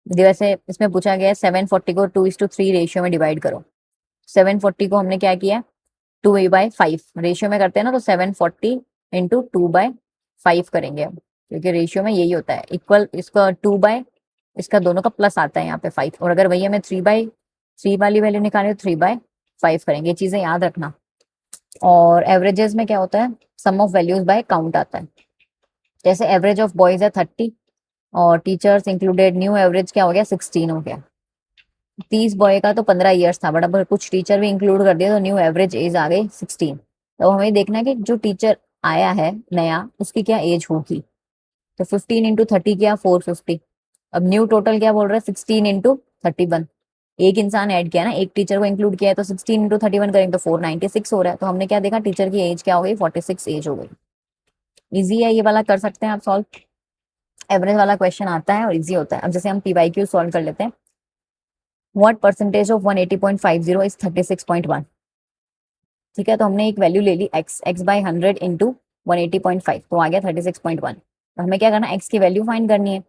वैसे इसमें पूछा गया है 740 को 2:3 रेशियो में डिवाइड करो। 740 को हमने क्या किया, 2/5 रेशियो में करते हैं ना, तो 740 इंटू 2/5 करेंगे हम, क्योंकि रेशियो में यही होता है इक्वल, इसका 2 इसका दोनों का प्लस आता है यहाँ पे 5, और अगर वही हमें 3/3 वाली वैल्यू निकाले तो 3/5 करेंगे। ये चीजें याद रखना। और एवरेजेस में क्या होता है, सम ऑफ वैल्यूज बाय काउंट आता है। जैसे एवरेज ऑफ बॉयज है 30 और टीचर्स इंक्लूडेड, न्यू एवरेज क्या हो गया, 16 हो गया। 30 बॉय का तो 15 ईयर्स था, बट अब कुछ टीचर भी इंक्लूड कर दिया तो न्यू एवरेज एज आ गई 16। तो हमें देखना है कि जो टीचर आया है नया उसकी क्या एज होगी। तो 15 इंटू 30 क्या 450। अब न्यू टोटल क्या बोल रहा है 16 इंटू 31। एक इंसान ऐड किया ना, एक टीचर को इंक्लूड किया है, तो 16 इंटू 31 करेंगे तो 496 हो रहा है। तो हमने क्या देखा टीचर की एज क्या हो गई 46 एज हो गई। इजी है ये वाला, कर सकते हैं आप सॉल्व। एवरेज वाला क्वेश्चन आता है और इजी होता है। अब जैसे हम पीवाईक्यू सॉल्व कर लेते हैं। What percentage of 180.50 is 36.1। ठीक है, तो हमने एक वैल्यू ले ली x बाई 100 इंटू 180.5, तो आ गया 36.1। तो हमें क्या करना है, x की वैल्यू फाइंड करनी है।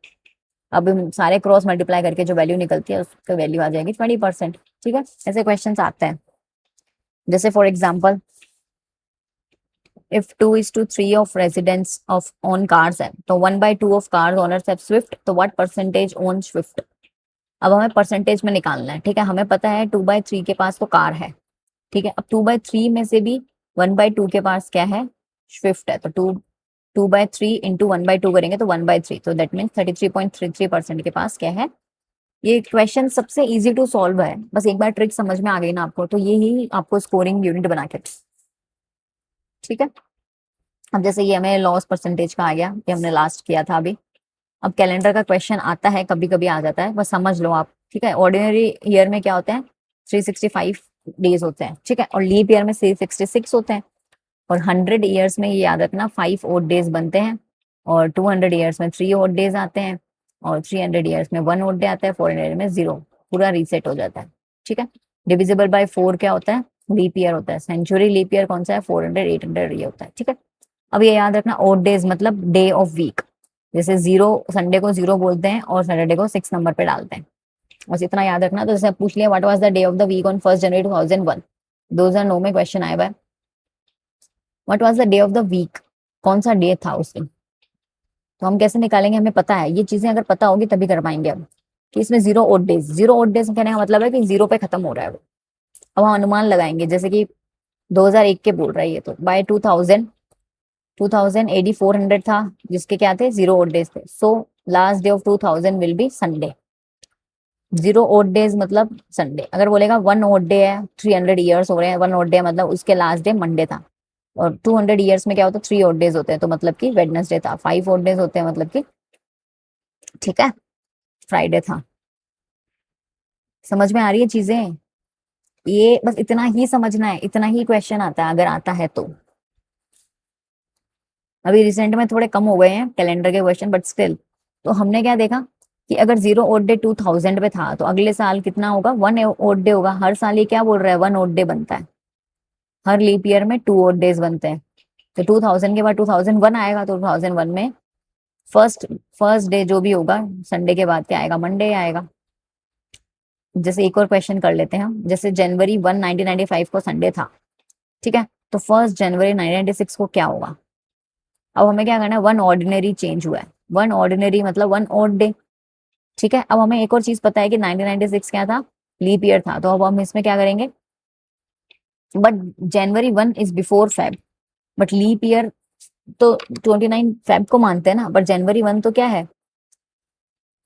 अब हम सारे क्रॉस मल्टीप्लाई करके जो वैल्यू निकलती है उसका वैल्यू आ जाएगी 20%। ठीक है, ऐसे क्वेश्चन आते हैं। जैसे for example, if 2:3 of residents of own cars है, तो 1/2 of cars owners have Swift, तो व्हाट परसेंटेज ओन स्विफ्ट। अब हमें परसेंटेज में निकालना है। ठीक है, हमें पता है 2/3 के पास तो कार है। ठीक है, अब 2/3 में से भी 1/2 के पास क्या है, स्विफ्ट है। तो 2/3 इंटू 1/2 करेंगे तो 1/3, तो दैट मीन्स 33.33% के पास क्या है। ये क्वेश्चन सबसे इजी टू सॉल्व है, बस एक बार ट्रिक समझ में आ गई ना आपको, तो ये ही आपको स्कोरिंग यूनिट बना के। ठीक है, अब जैसे ये हमें लॉस परसेंटेज का आ गया, ये हमने लास्ट किया था अभी। अब कैलेंडर का क्वेश्चन आता है, कभी कभी आ जाता है, बस समझ लो आप। ठीक है, ऑर्डिनरी ईयर में क्या होते हैं 365 डेज होते हैं। ठीक है, और लीप ईयर में 366 होते हैं। और 100 ईयर्स में ये याद रखना 5 ओड डेज बनते हैं। और 200 ईयर्स में 3 ओड डेज आते हैं। और 300 ईयर्स में 1 ओड डे आता है। 400 में 0, पूरा रीसेट हो जाता है। ठीक है, डिविजिबल बाय 4 क्या होता है, लीप ईयर होता है। सेंचुरी लीप ईयर कौन सा है, 400 800 ये होता है। ठीक है, अब ये याद रखना ओड डेज मतलब डे ऑफ वीक। जैसे 0 संडे को 0 बोलते हैं और सैटरडे को 6 नंबर पे डालते हैं। बस इतना याद रखना। तो जैसे पूछ लिया what was the day of the week on 1 January 2001, 2009 में क्वेश्चन आया हुआ है। What was the day of the week, कौन सा डे था उस दिन। तो हम कैसे निकालेंगे, हमें पता है ये चीजें, अगर पता होगी तभी कर पाएंगे हम। कि इसमें 0 ओड डेज कहने का मतलब है कि 0 पे खत्म हो रहा है वो। अब हम अनुमान लगाएंगे, जैसे कि 2001 के बोल रहा है ये, तो बाय 2000 एडी 400 था, जिसके क्या थे 0 ओड डेज थे। So last day of 2000 will be Sunday. 0 odd days मतलब संडे। अगर बोलेगा 1 ओड डे है, 300 ईयर्स हो रहे हैं, 1 ओड डे मतलब उसके लास्ट डे मंडे था। और 200 ईयर्स में क्या होता है 3 ओड डेज होते हैं, तो मतलब कि वेडनेसडे था। 5 ओड डेज होते हैं मतलब कि, ठीक है, फ्राइडे था। समझ में आ रही है चीजें। ये बस इतना ही समझना है, इतना ही क्वेश्चन आता है अगर आता है तो। अभी रिसेंट में थोड़े कम हो गए हैं कैलेंडर के क्वेश्चन, बट स्टिल। तो हमने क्या देखा कि अगर 0 ओड डे 2000 पे था, तो अगले साल कितना होगा 1 ओड डे होगा। हर साल ये क्या बोल रहा है 1 ओड डे बनता है। हर लीप ईयर में 2 ओड डेज बनते हैं। तो 2000 के बाद 2001 आएगा, तो 2001 में फर्स्ट फर्स्ट डे जो भी होगा संडे के बाद क्या आएगा, मंडे आएगा। जैसे एक और क्वेश्चन कर लेते हैं हम। जैसे जनवरी 1 1995 को संडे था। ठीक है, तो 1 जनवरी 1996 को क्या होगा। अब हमें क्या करना है, 1 ऑर्डिनरी चेंज हुआ है। 1 ऑर्डिनरी मतलब 1 ओड डे। ठीक है, अब हमें एक और चीज पता है कि 1996 क्या था, लीप ईयर था। तो अब हम इसमें क्या करेंगे, but January 1 is before Feb, but leap year तो 29 फेब को मानते हैं ना, बट January 1 तो क्या है,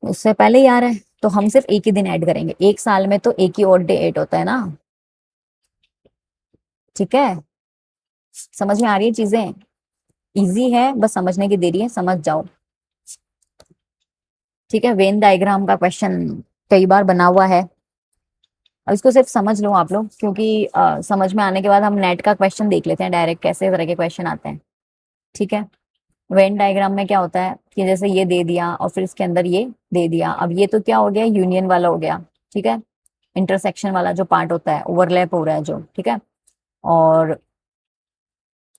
उससे पहले ही आ रहा है। तो हम सिर्फ एक ही दिन ऐड करेंगे, एक साल में तो एक ही ओड डे ऐड होता है ना। ठीक है, समझ में आ रही है चीजें। इजी है, बस समझने की देरी है, समझ जाओ। ठीक है, वेन डायग्राम का क्वेश्चन कई बार बना हुआ है। अब इसको सिर्फ समझ लो आप लोग, क्योंकि समझ में आने के बाद हम नेट का क्वेश्चन देख लेते हैं डायरेक्ट कैसे तरह के क्वेश्चन आते हैं। ठीक है, वेन डायग्राम में क्या होता है कि जैसे ये दे दिया और फिर इसके अंदर ये दे दिया। अब ये तो क्या हो गया, यूनियन वाला हो गया। ठीक है, इंटरसेक्शन वाला जो पार्ट होता है, ओवरलैप हो रहा है जो। ठीक है, और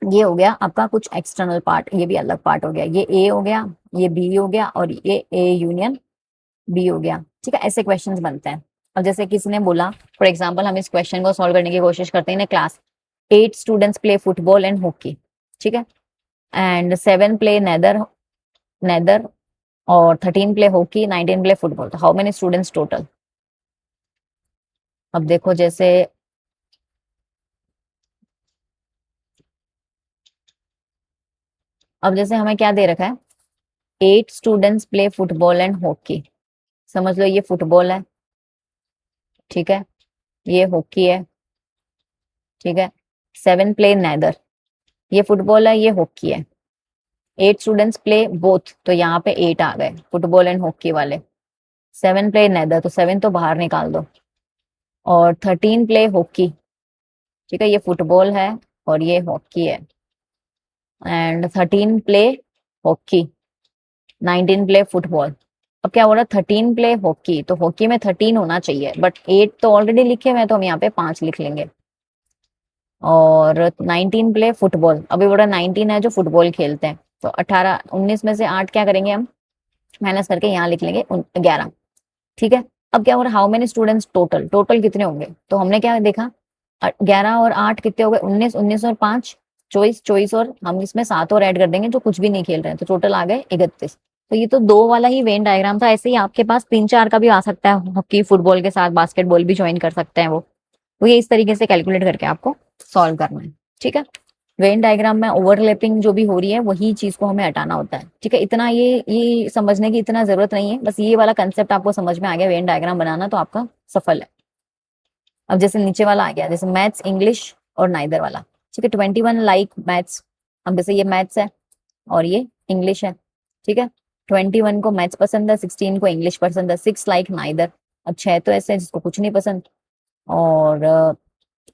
ये हो गया आपका कुछ एक्सटर्नल पार्ट, ये भी अलग पार्ट हो गया। ये ए हो गया, ये बी हो गया, और ये ए यूनियन बी हो गया। ठीक है, ऐसे क्वेश्चंस बनते हैं। अब जैसे किसी ने बोला, फॉर एग्जांपल हम इस क्वेश्चन को सॉल्व करने की कोशिश करते हैं। Class 8 students play football and hockey. ठीक है, एंड 7 प्ले नेदर नेदर और 13 प्ले हॉकी, 19 प्ले फुटबॉल। तो हाउ मेनी स्टूडेंट्स टोटल। अब देखो जैसे, अब जैसे हमें क्या दे रखा है, 8 students play football and hockey. समझ लो ये फुटबॉल है, ठीक है, ये हॉकी है, ठीक है। 7 प्ले नेदर, ये फुटबॉल है, ये हॉकी है। 8 स्टूडेंट्स प्ले बोथ, तो यहाँ पे 8 आ गए फुटबॉल एंड हॉकी वाले। 7 प्ले नेदर, तो 7 तो बाहर निकाल दो। और 13 प्ले हॉकी, ठीक है, ये फुटबॉल है और ये हॉकी है। And 13 play hockey, 19 play football. अब क्या हो रहा है, 13 प्ले हॉकी, तो हॉकी में 13 होना चाहिए, बट 8 तो ऑलरेडी लिखे हुए हैं, तो हम यहाँ पे 5 लिख लेंगे। और 19 प्ले फुटबॉल, अभी बोला 19 है जो फुटबॉल खेलते हैं, तो 18 19 में से 8 क्या करेंगे हम, माइनस करके यहाँ लिख लेंगे 11। ठीक है। अब क्या हो रहा है, how many students total, total कितने होंगे, तो हमने क्या देखा, 11 और 8 कितने हो गए, 19, 19 और 5 24, 24, और हम इसमें 7 और ऐड कर देंगे जो कुछ भी नहीं खेल रहे हैं, तो टोटल आ गए 31। तो ये तो 2 वाला ही वेन डायग्राम था, ऐसे ही आपके पास 3-4 का भी आ सकता है, हॉकी फुटबॉल के साथ बास्केटबॉल भी ज्वाइन कर सकते हैं वो। तो ये इस तरीके से कैलकुलेट करके आपको सॉल्व करना है। ठीक है। वेन डायग्राम में ओवरलैपिंग जो भी हो रही है वही चीज को हमें हटाना होता है। ठीक है, इतना ये समझने की इतना जरूरत नहीं है, बस ये वाला कंसेप्ट आपको समझ में आ गया वेन डायग्राम बनाना, तो आपका सफल है। अब जैसे नीचे वाला आ गया, जैसे मैथ्स, इंग्लिश और नाइदर वाला। ठीक है, 21 लाइक मैथ्स, अब जैसे ये मैथ्स है और ये इंग्लिश है। ठीक है, 21 को मैथ्स पसंद है, 16 को इंग्लिश पसंद है, 6 लाइक नाइदर। अब 6 तो ऐसे है जिसको कुछ नहीं पसंद, और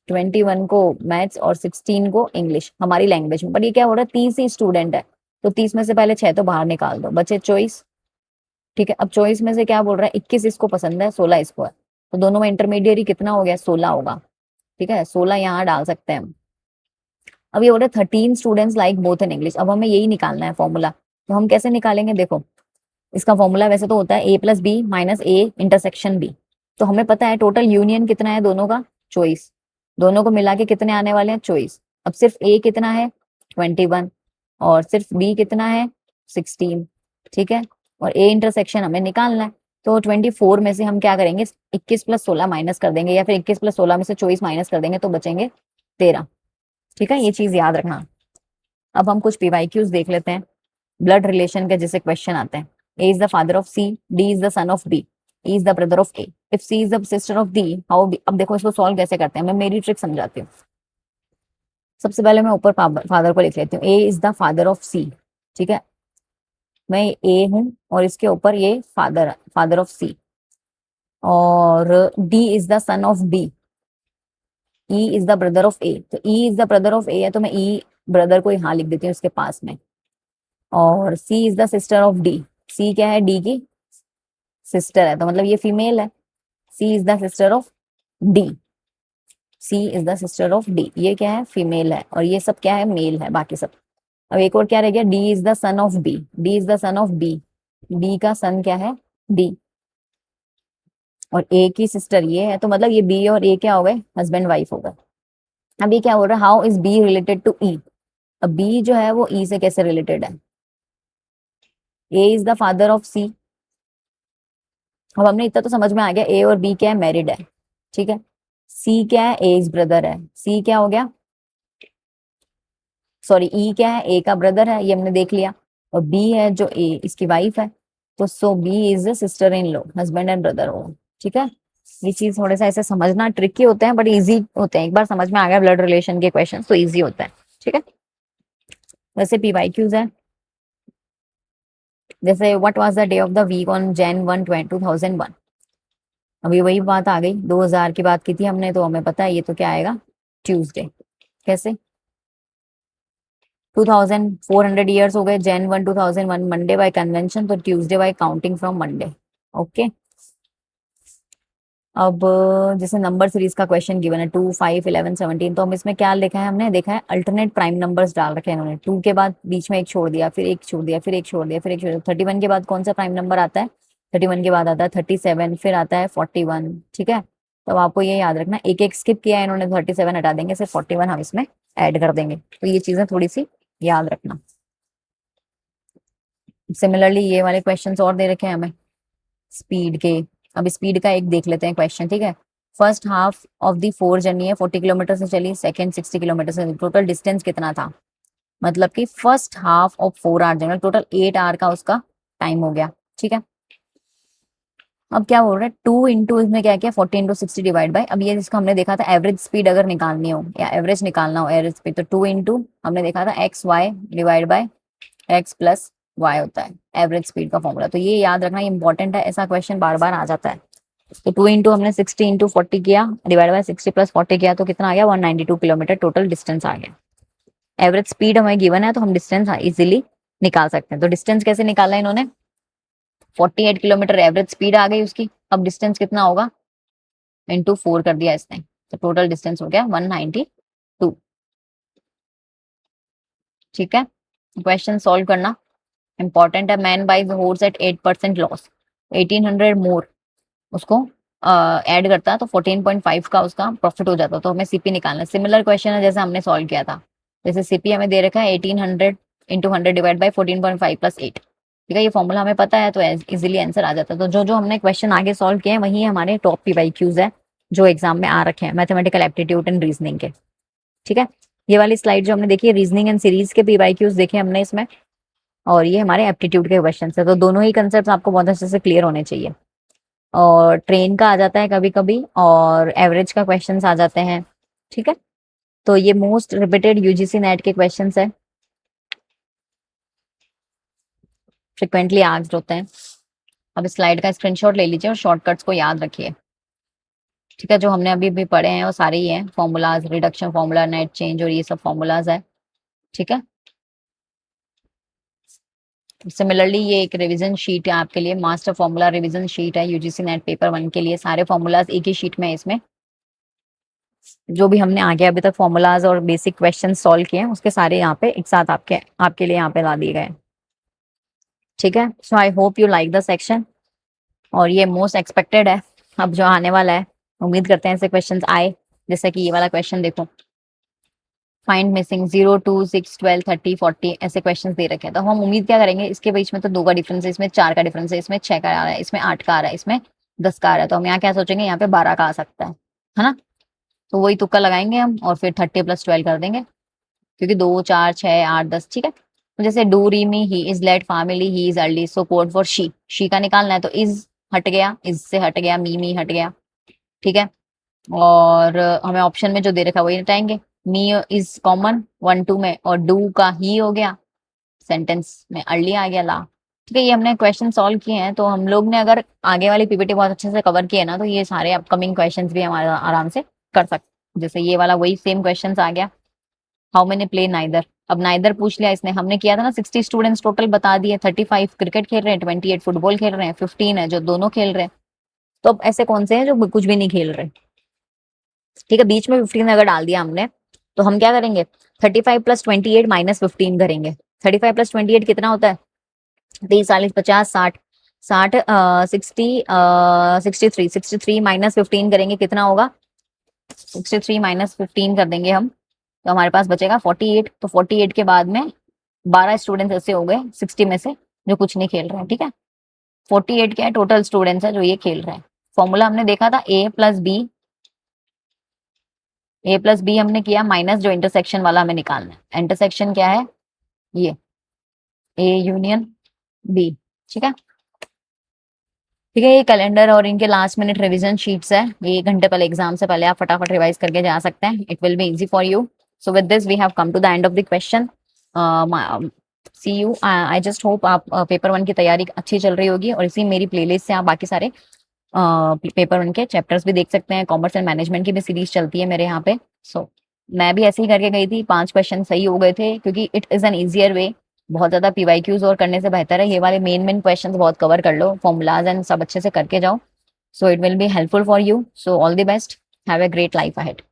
21 को मैथ्स और 16 को इंग्लिश हमारी लैंग्वेज में। पर ये क्या हो रहा है, 30 ही स्टूडेंट है, तो 30 में से पहले 6 तो बाहर निकाल दो, बचे 24। ठीक है, अब 24 में से क्या बोल रहा है, 21 इसको पसंद है, 16 इसको है, तो दोनों में इंटरमीडिएट कितना हो गया, 16 होगा। ठीक है, 16 यहाँ डाल सकते हैं हम। अब ये हो रहा है 13 students like both in English, अब हमें यही निकालना है फॉर्मूला। तो हम कैसे निकालेंगे, देखो इसका फॉर्मूला वैसे तो होता है a plus B minus A intersection B. तो हमें पता है टोटल यूनियन कितना है दोनों का, 24। दोनों को मिला के कितने आने वाले हैं, 24। अब सिर्फ a कितना है, 21, और सिर्फ b कितना है, 16। ठीक है, और a इंटरसेक्शन हमें निकालना है, तो 24 में से हम क्या करेंगे, 21 प्लस 16 माइनस कर देंगे, या फिर 21 प्लस 16 में से 24 माइनस कर देंगे, तो बचेंगे 13। ठीक है, ये चीज याद रखना। अब हम कुछ पीवाईक्यूज देख लेते हैं, ब्लड रिलेशन के जैसे क्वेश्चन आते हैं। A is the father of C, D is the son of B, E is the brother of A, if C is the sister of D, how B. अब देखो इसको सॉल्व कैसे करते हैं, मैं मेरी ट्रिक समझाती हूँ। सबसे पहले मैं ऊपर फादर को लिख लेती हूँ, ए इज द फादर ऑफ सी। ठीक है, मैं ए हूं और इसके ऊपर ये फादर, फादर ऑफ सी। और D is the son of B, E is the brother of A, तो E is the brother of A है, तो मैं ई ब्रदर को यहाँ लिख देती हूँ इसके पास में। और C is the sister of D, C क्या है, डी की सिस्टर है, तो मतलब ये फीमेल है। C is the sister of D, C is the sister of D, ये क्या है, फीमेल है, और ये सब क्या है, मेल है बाकी सब। अब एक और क्या रह गया, D is the son of B, D is the son of B, B का सन क्या है, डी, और ए की सिस्टर ये है, तो मतलब ये बी और ए क्या हो गए, हस्बैंड वाइफ हो गए। अब ये क्या हो रहा है, how is B related to E. अब बी जो है वो ई से कैसे रिलेटेड है, A is the father of सी। अब हमने इतना तो समझ में आ गया, ए और बी क्या है, मैरिड है। ठीक है, सी क्या है, एज ब्रदर है, सी क्या हो गया, सॉरी ई क्या है, ए का ब्रदर है, ये हमने देख लिया। और बी है जो ए इसकी वाइफ है, तो so B is sister in law, husband and brother हो। ठीक है, ये चीज थोड़े सा ऐसे समझना ट्रिकी होते हैं बट इजी होते हैं, एक बार समझ में आ गया ब्लड रिलेशन के क्वेश्चन तो इजी होता है। ठीक है, वैसे पीवाईक्यूज है, जैसे what was the day of the week on Jan 1 2001। अभी वही बात आ गई, 2000 की बात की थी हमने, तो हमें पता है ये तो क्या आएगा, ट्यूसडे। कैसे, 2400 ईयर्स हो गए, Jan 1 2001 मंडे बाय कन्वेंशन, तो Tuesday bye counting from Monday. Okay, अब जैसे नंबर सीरीज का क्वेश्चन गिवन है 2, 5, 11, 17, तो हम इसमें क्या लिखा है, हमने देखा है अल्टरनेट प्राइम नंबर्स डाल रखे हैं इन्होंने। 2 के बाद बीच में एक छोड़ दिया, फिर एक छोड़ दिया, फिर एक छोड़ दिया, फिर एक छोड़ दिया। 31 के बाद कौन सा प्राइम नंबर आता है, 31 के बाद आता है 37, फिर आता है 41। ठीक है, तो आपको ये याद रखना, एक एक स्किप किया है इन्होंने, 37 हटा देंगे, सिर्फ 41 हम इसमें ऐड कर देंगे, तो ये चीजें थोड़ी सी याद रखना। सिमिलरली ये वाले क्वेश्चंस और दे रखे हैं हमें स्पीड के। अब स्पीड का एक देख लेते हैं क्वेश्चन। ठीक है, first half of the 4 journey है, 40 किलोमीटर से चली, सेकंड 60 किलोमीटर से, टोटल डिस्टेंस कितना था, मतलब कि first half of 4 hour journey, total 8 hour का उसका टाइम हो गया। ठीक है, अब क्या बोल रहा है, 2 इंटू इसमें क्या किया 40 इंटू 60 डिवाइड बाई, अब ये जिसको हमने देखा था एवरेज स्पीड अगर निकालनी हो या एवरेज निकालना हो एवरेज स्पीड, तो 2 इंटू हमने देखा था x y divide by x plus y होता है एवरेज स्पीड का फॉर्मूला। तो ये याद रखना इंपॉर्टेंट है, ऐसा क्वेश्चन बार बार आ जाता है। तो 2 इंटू हमने 60 इंटू 40 किया डिवाइड बाई 60 प्लस 40 किया तो कितना आ गया 192 किलोमीटर टोटल डिस्टेंस आ गया। एवरेज स्पीड हमें गिवन है तो हम डिस्टेंस इजीली निकाल सकते हैं। तो डिस्टेंस कैसे निकाला इन्होंने, 48 किलोमीटर एवरेज स्पीड आ गई उसकी, अब डिस्टेंस कितना होगा इंटू 4 कर दिया इसने, तो टोटल डिस्टेंस हो गया 192। ठीक है, क्वेश्चन सॉल्व करना इंपॉर्टेंट है। Man buys horse at 8% loss, 1800 more उसको ऐड करता है तो 14.5 का उसका प्रॉफिट हो जाता, तो हमें सीपी निकालना है। सिमिलर क्वेश्चन है जैसे हमने सॉल्व किया था, जैसे सीपी हमें दे रखा है 1800 इंटू 100 डिवाइड बाई 14.5 प्लस 8। ठीक है, ये फॉर्मूला हमें पता है तो इजीली आंसर आ जाता है। तो जो जो हमने क्वेश्चन आगे सॉल्व किए हैं वही हमारे टॉप पीवाईक्यूज है जो एग्जाम में आ रखे हैं मैथमेटिकल एप्टीट्यूड एंड रीजनिंग के। ठीक है, ये वाली स्लाइड जो हमने देखी है रीजनिंग एंड सीरीज के पीवाईक्यूज देखे हमने इसमें, और ये हमारे एप्टीट्यूड के क्वेश्चन है। तो दोनों ही कंसेप्ट आपको बहुत अच्छे से क्लियर होने चाहिए। और ट्रेन का आ जाता है कभी कभी और एवरेज का क्वेश्चंस आ जाते हैं। ठीक है, तो ये मोस्ट रिपीटेड यूजीसी नेट के क्वेश्चंस है, फ्रिक्वेंटली आस्क्ड होते हैं। अब स्लाइड का स्क्रीनशॉट ले लीजिए और शॉर्टकट्स को याद रखिए। ठीक है, जो हमने अभी भी पढ़े हैं वो सारे ही हैं, formulas, reduction formula, net change और ये सब फॉर्मूलाज है। ठीक है, सिमिलरली ये एक रिवीजन शीट है आपके लिए, मास्टर फॉर्मूला रिवीजन शीट है यूजीसी नेट पेपर 1 के लिए। सारे फॉर्मूलाज एक ही शीट में है इसमें, जो भी हमने आगे अभी तक फॉर्मूलाज और बेसिक क्वेश्चन सॉल्व किए हैं उसके सारे यहाँ पे एक साथ आपके आपके लिए यहाँ पे ला दिए गए। ठीक है, so I hope you like the section, और ये मोस्ट एक्सपेक्टेड है अब जो आने वाला है। उम्मीद करते हैं ऐसे क्वेश्चंस आए, जैसे कि ये वाला क्वेश्चन देखो, फाइंड मिसिंग 0 2 6 12 30 40 ऐसे क्वेश्चंस दे रखे हैं। तो हम उम्मीद क्या करेंगे, इसके बीच में तो 2 का डिफरेंस है, इसमें 4 का डिफरेंस है, इसमें 6 का आ रहा है, इसमें 8 का आ रहा है, इसमें 10 का आ रहा है, तो हम यहाँ क्या सोचेंगे यहाँ पे 12 का आ सकता है ना। तो वही तुक्का लगाएंगे हम और फिर 30 प्लस 12 कर देंगे, क्योंकि 2 4 6 8 10। ठीक है, तो जैसे do re mi he is late family he is early, so code for she का निकालना है, तो इज हट गया, इज से हट गया, मी हट गया। ठीक है, और हमें ऑप्शन में जो दे रखा है वही हटाएंगे। मी इज कॉमन 1 2 में, और डू का ही हो गया, सेंटेंस में अर्ली आ गया ला। ठीक है, ये हमने क्वेश्चन सॉल्व किए हैं, तो हम लोग ने अगर आगे वाली पीपीटी बहुत अच्छे से कवर किए ना तो ये सारे अपकमिंग क्वेश्चंस भी हमारे आराम से कर सकते। जैसे ये वाला वही सेम क्वेश्चंस आ गया, हाउ मेनी प्ले नाइदर, अब नाइदर पूछ लिया इसने, हमने किया था ना 60 स्टूडेंट्स टोटल बता दिए, 35 क्रिकेट खेल रहे हैं, 28 फुटबॉल खेल रहे हैं, 15 है जो दोनों खेल रहे हैं। तो अब ऐसे कौन से हैं जो कुछ भी नहीं खेल रहे। ठीक है, बीच में 15 अगर डाल दिया हमने तो हम क्या करेंगे 35 प्लस 28 माइनस 15 करेंगे। 35 प्लस 28 कितना होता है 30 40 50 60 60 60 63 63 माइनस 15 करेंगे कितना होगा 63 माइनस 15 कर देंगे हम, तो हमारे पास बचेगा 48। तो 48 के बाद में 12 स्टूडेंट्स ऐसे हो गए 60 में से जो कुछ नहीं खेल रहे हैं। ठीक है, 48 क्या है टोटल स्टूडेंट्स है जो ये खेल रहे हैं। फॉर्मूला हमने देखा था ए प्लस बी हमने किया, माइनस जो इंटरसेक्शन वाला हमें निकालना है। इंटरसेक्शन क्या है, ये ए यूनियन बी। ठीक है, ठीक है, ये कैलेंडर और इनके लास्ट मिनट रिवीजन शीट्स है, ये 1 घंटे पहले एग्जाम से पहले आप फटाफट रिवाइज करके जा सकते हैं, it will be easy for you. So with this we have come to the end of the question. See you, I just hope आप पेपर 1 की तैयारी अच्छी चल रही होगी, और इसी मेरी प्लेलिस्ट से आप बाकी सारे पेपर 1 के चैप्टर्स भी देख सकते हैं। कॉमर्स एंड मैनेजमेंट की भी सीरीज चलती है मेरे यहाँ पे। सो मैं भी ऐसे ही करके गई थी, 5 क्वेश्चन सही हो गए थे, क्योंकि इट इज एन ईजियर वे। बहुत ज्यादा पीवाईक्यूज और करने से बेहतर है ये वाले मेन क्वेश्चंस बहुत कवर कर लो, फॉर्मूलाज एंड सब अच्छे से करके जाओ। So it will be helpful for you. So all the best, have a great life ahead.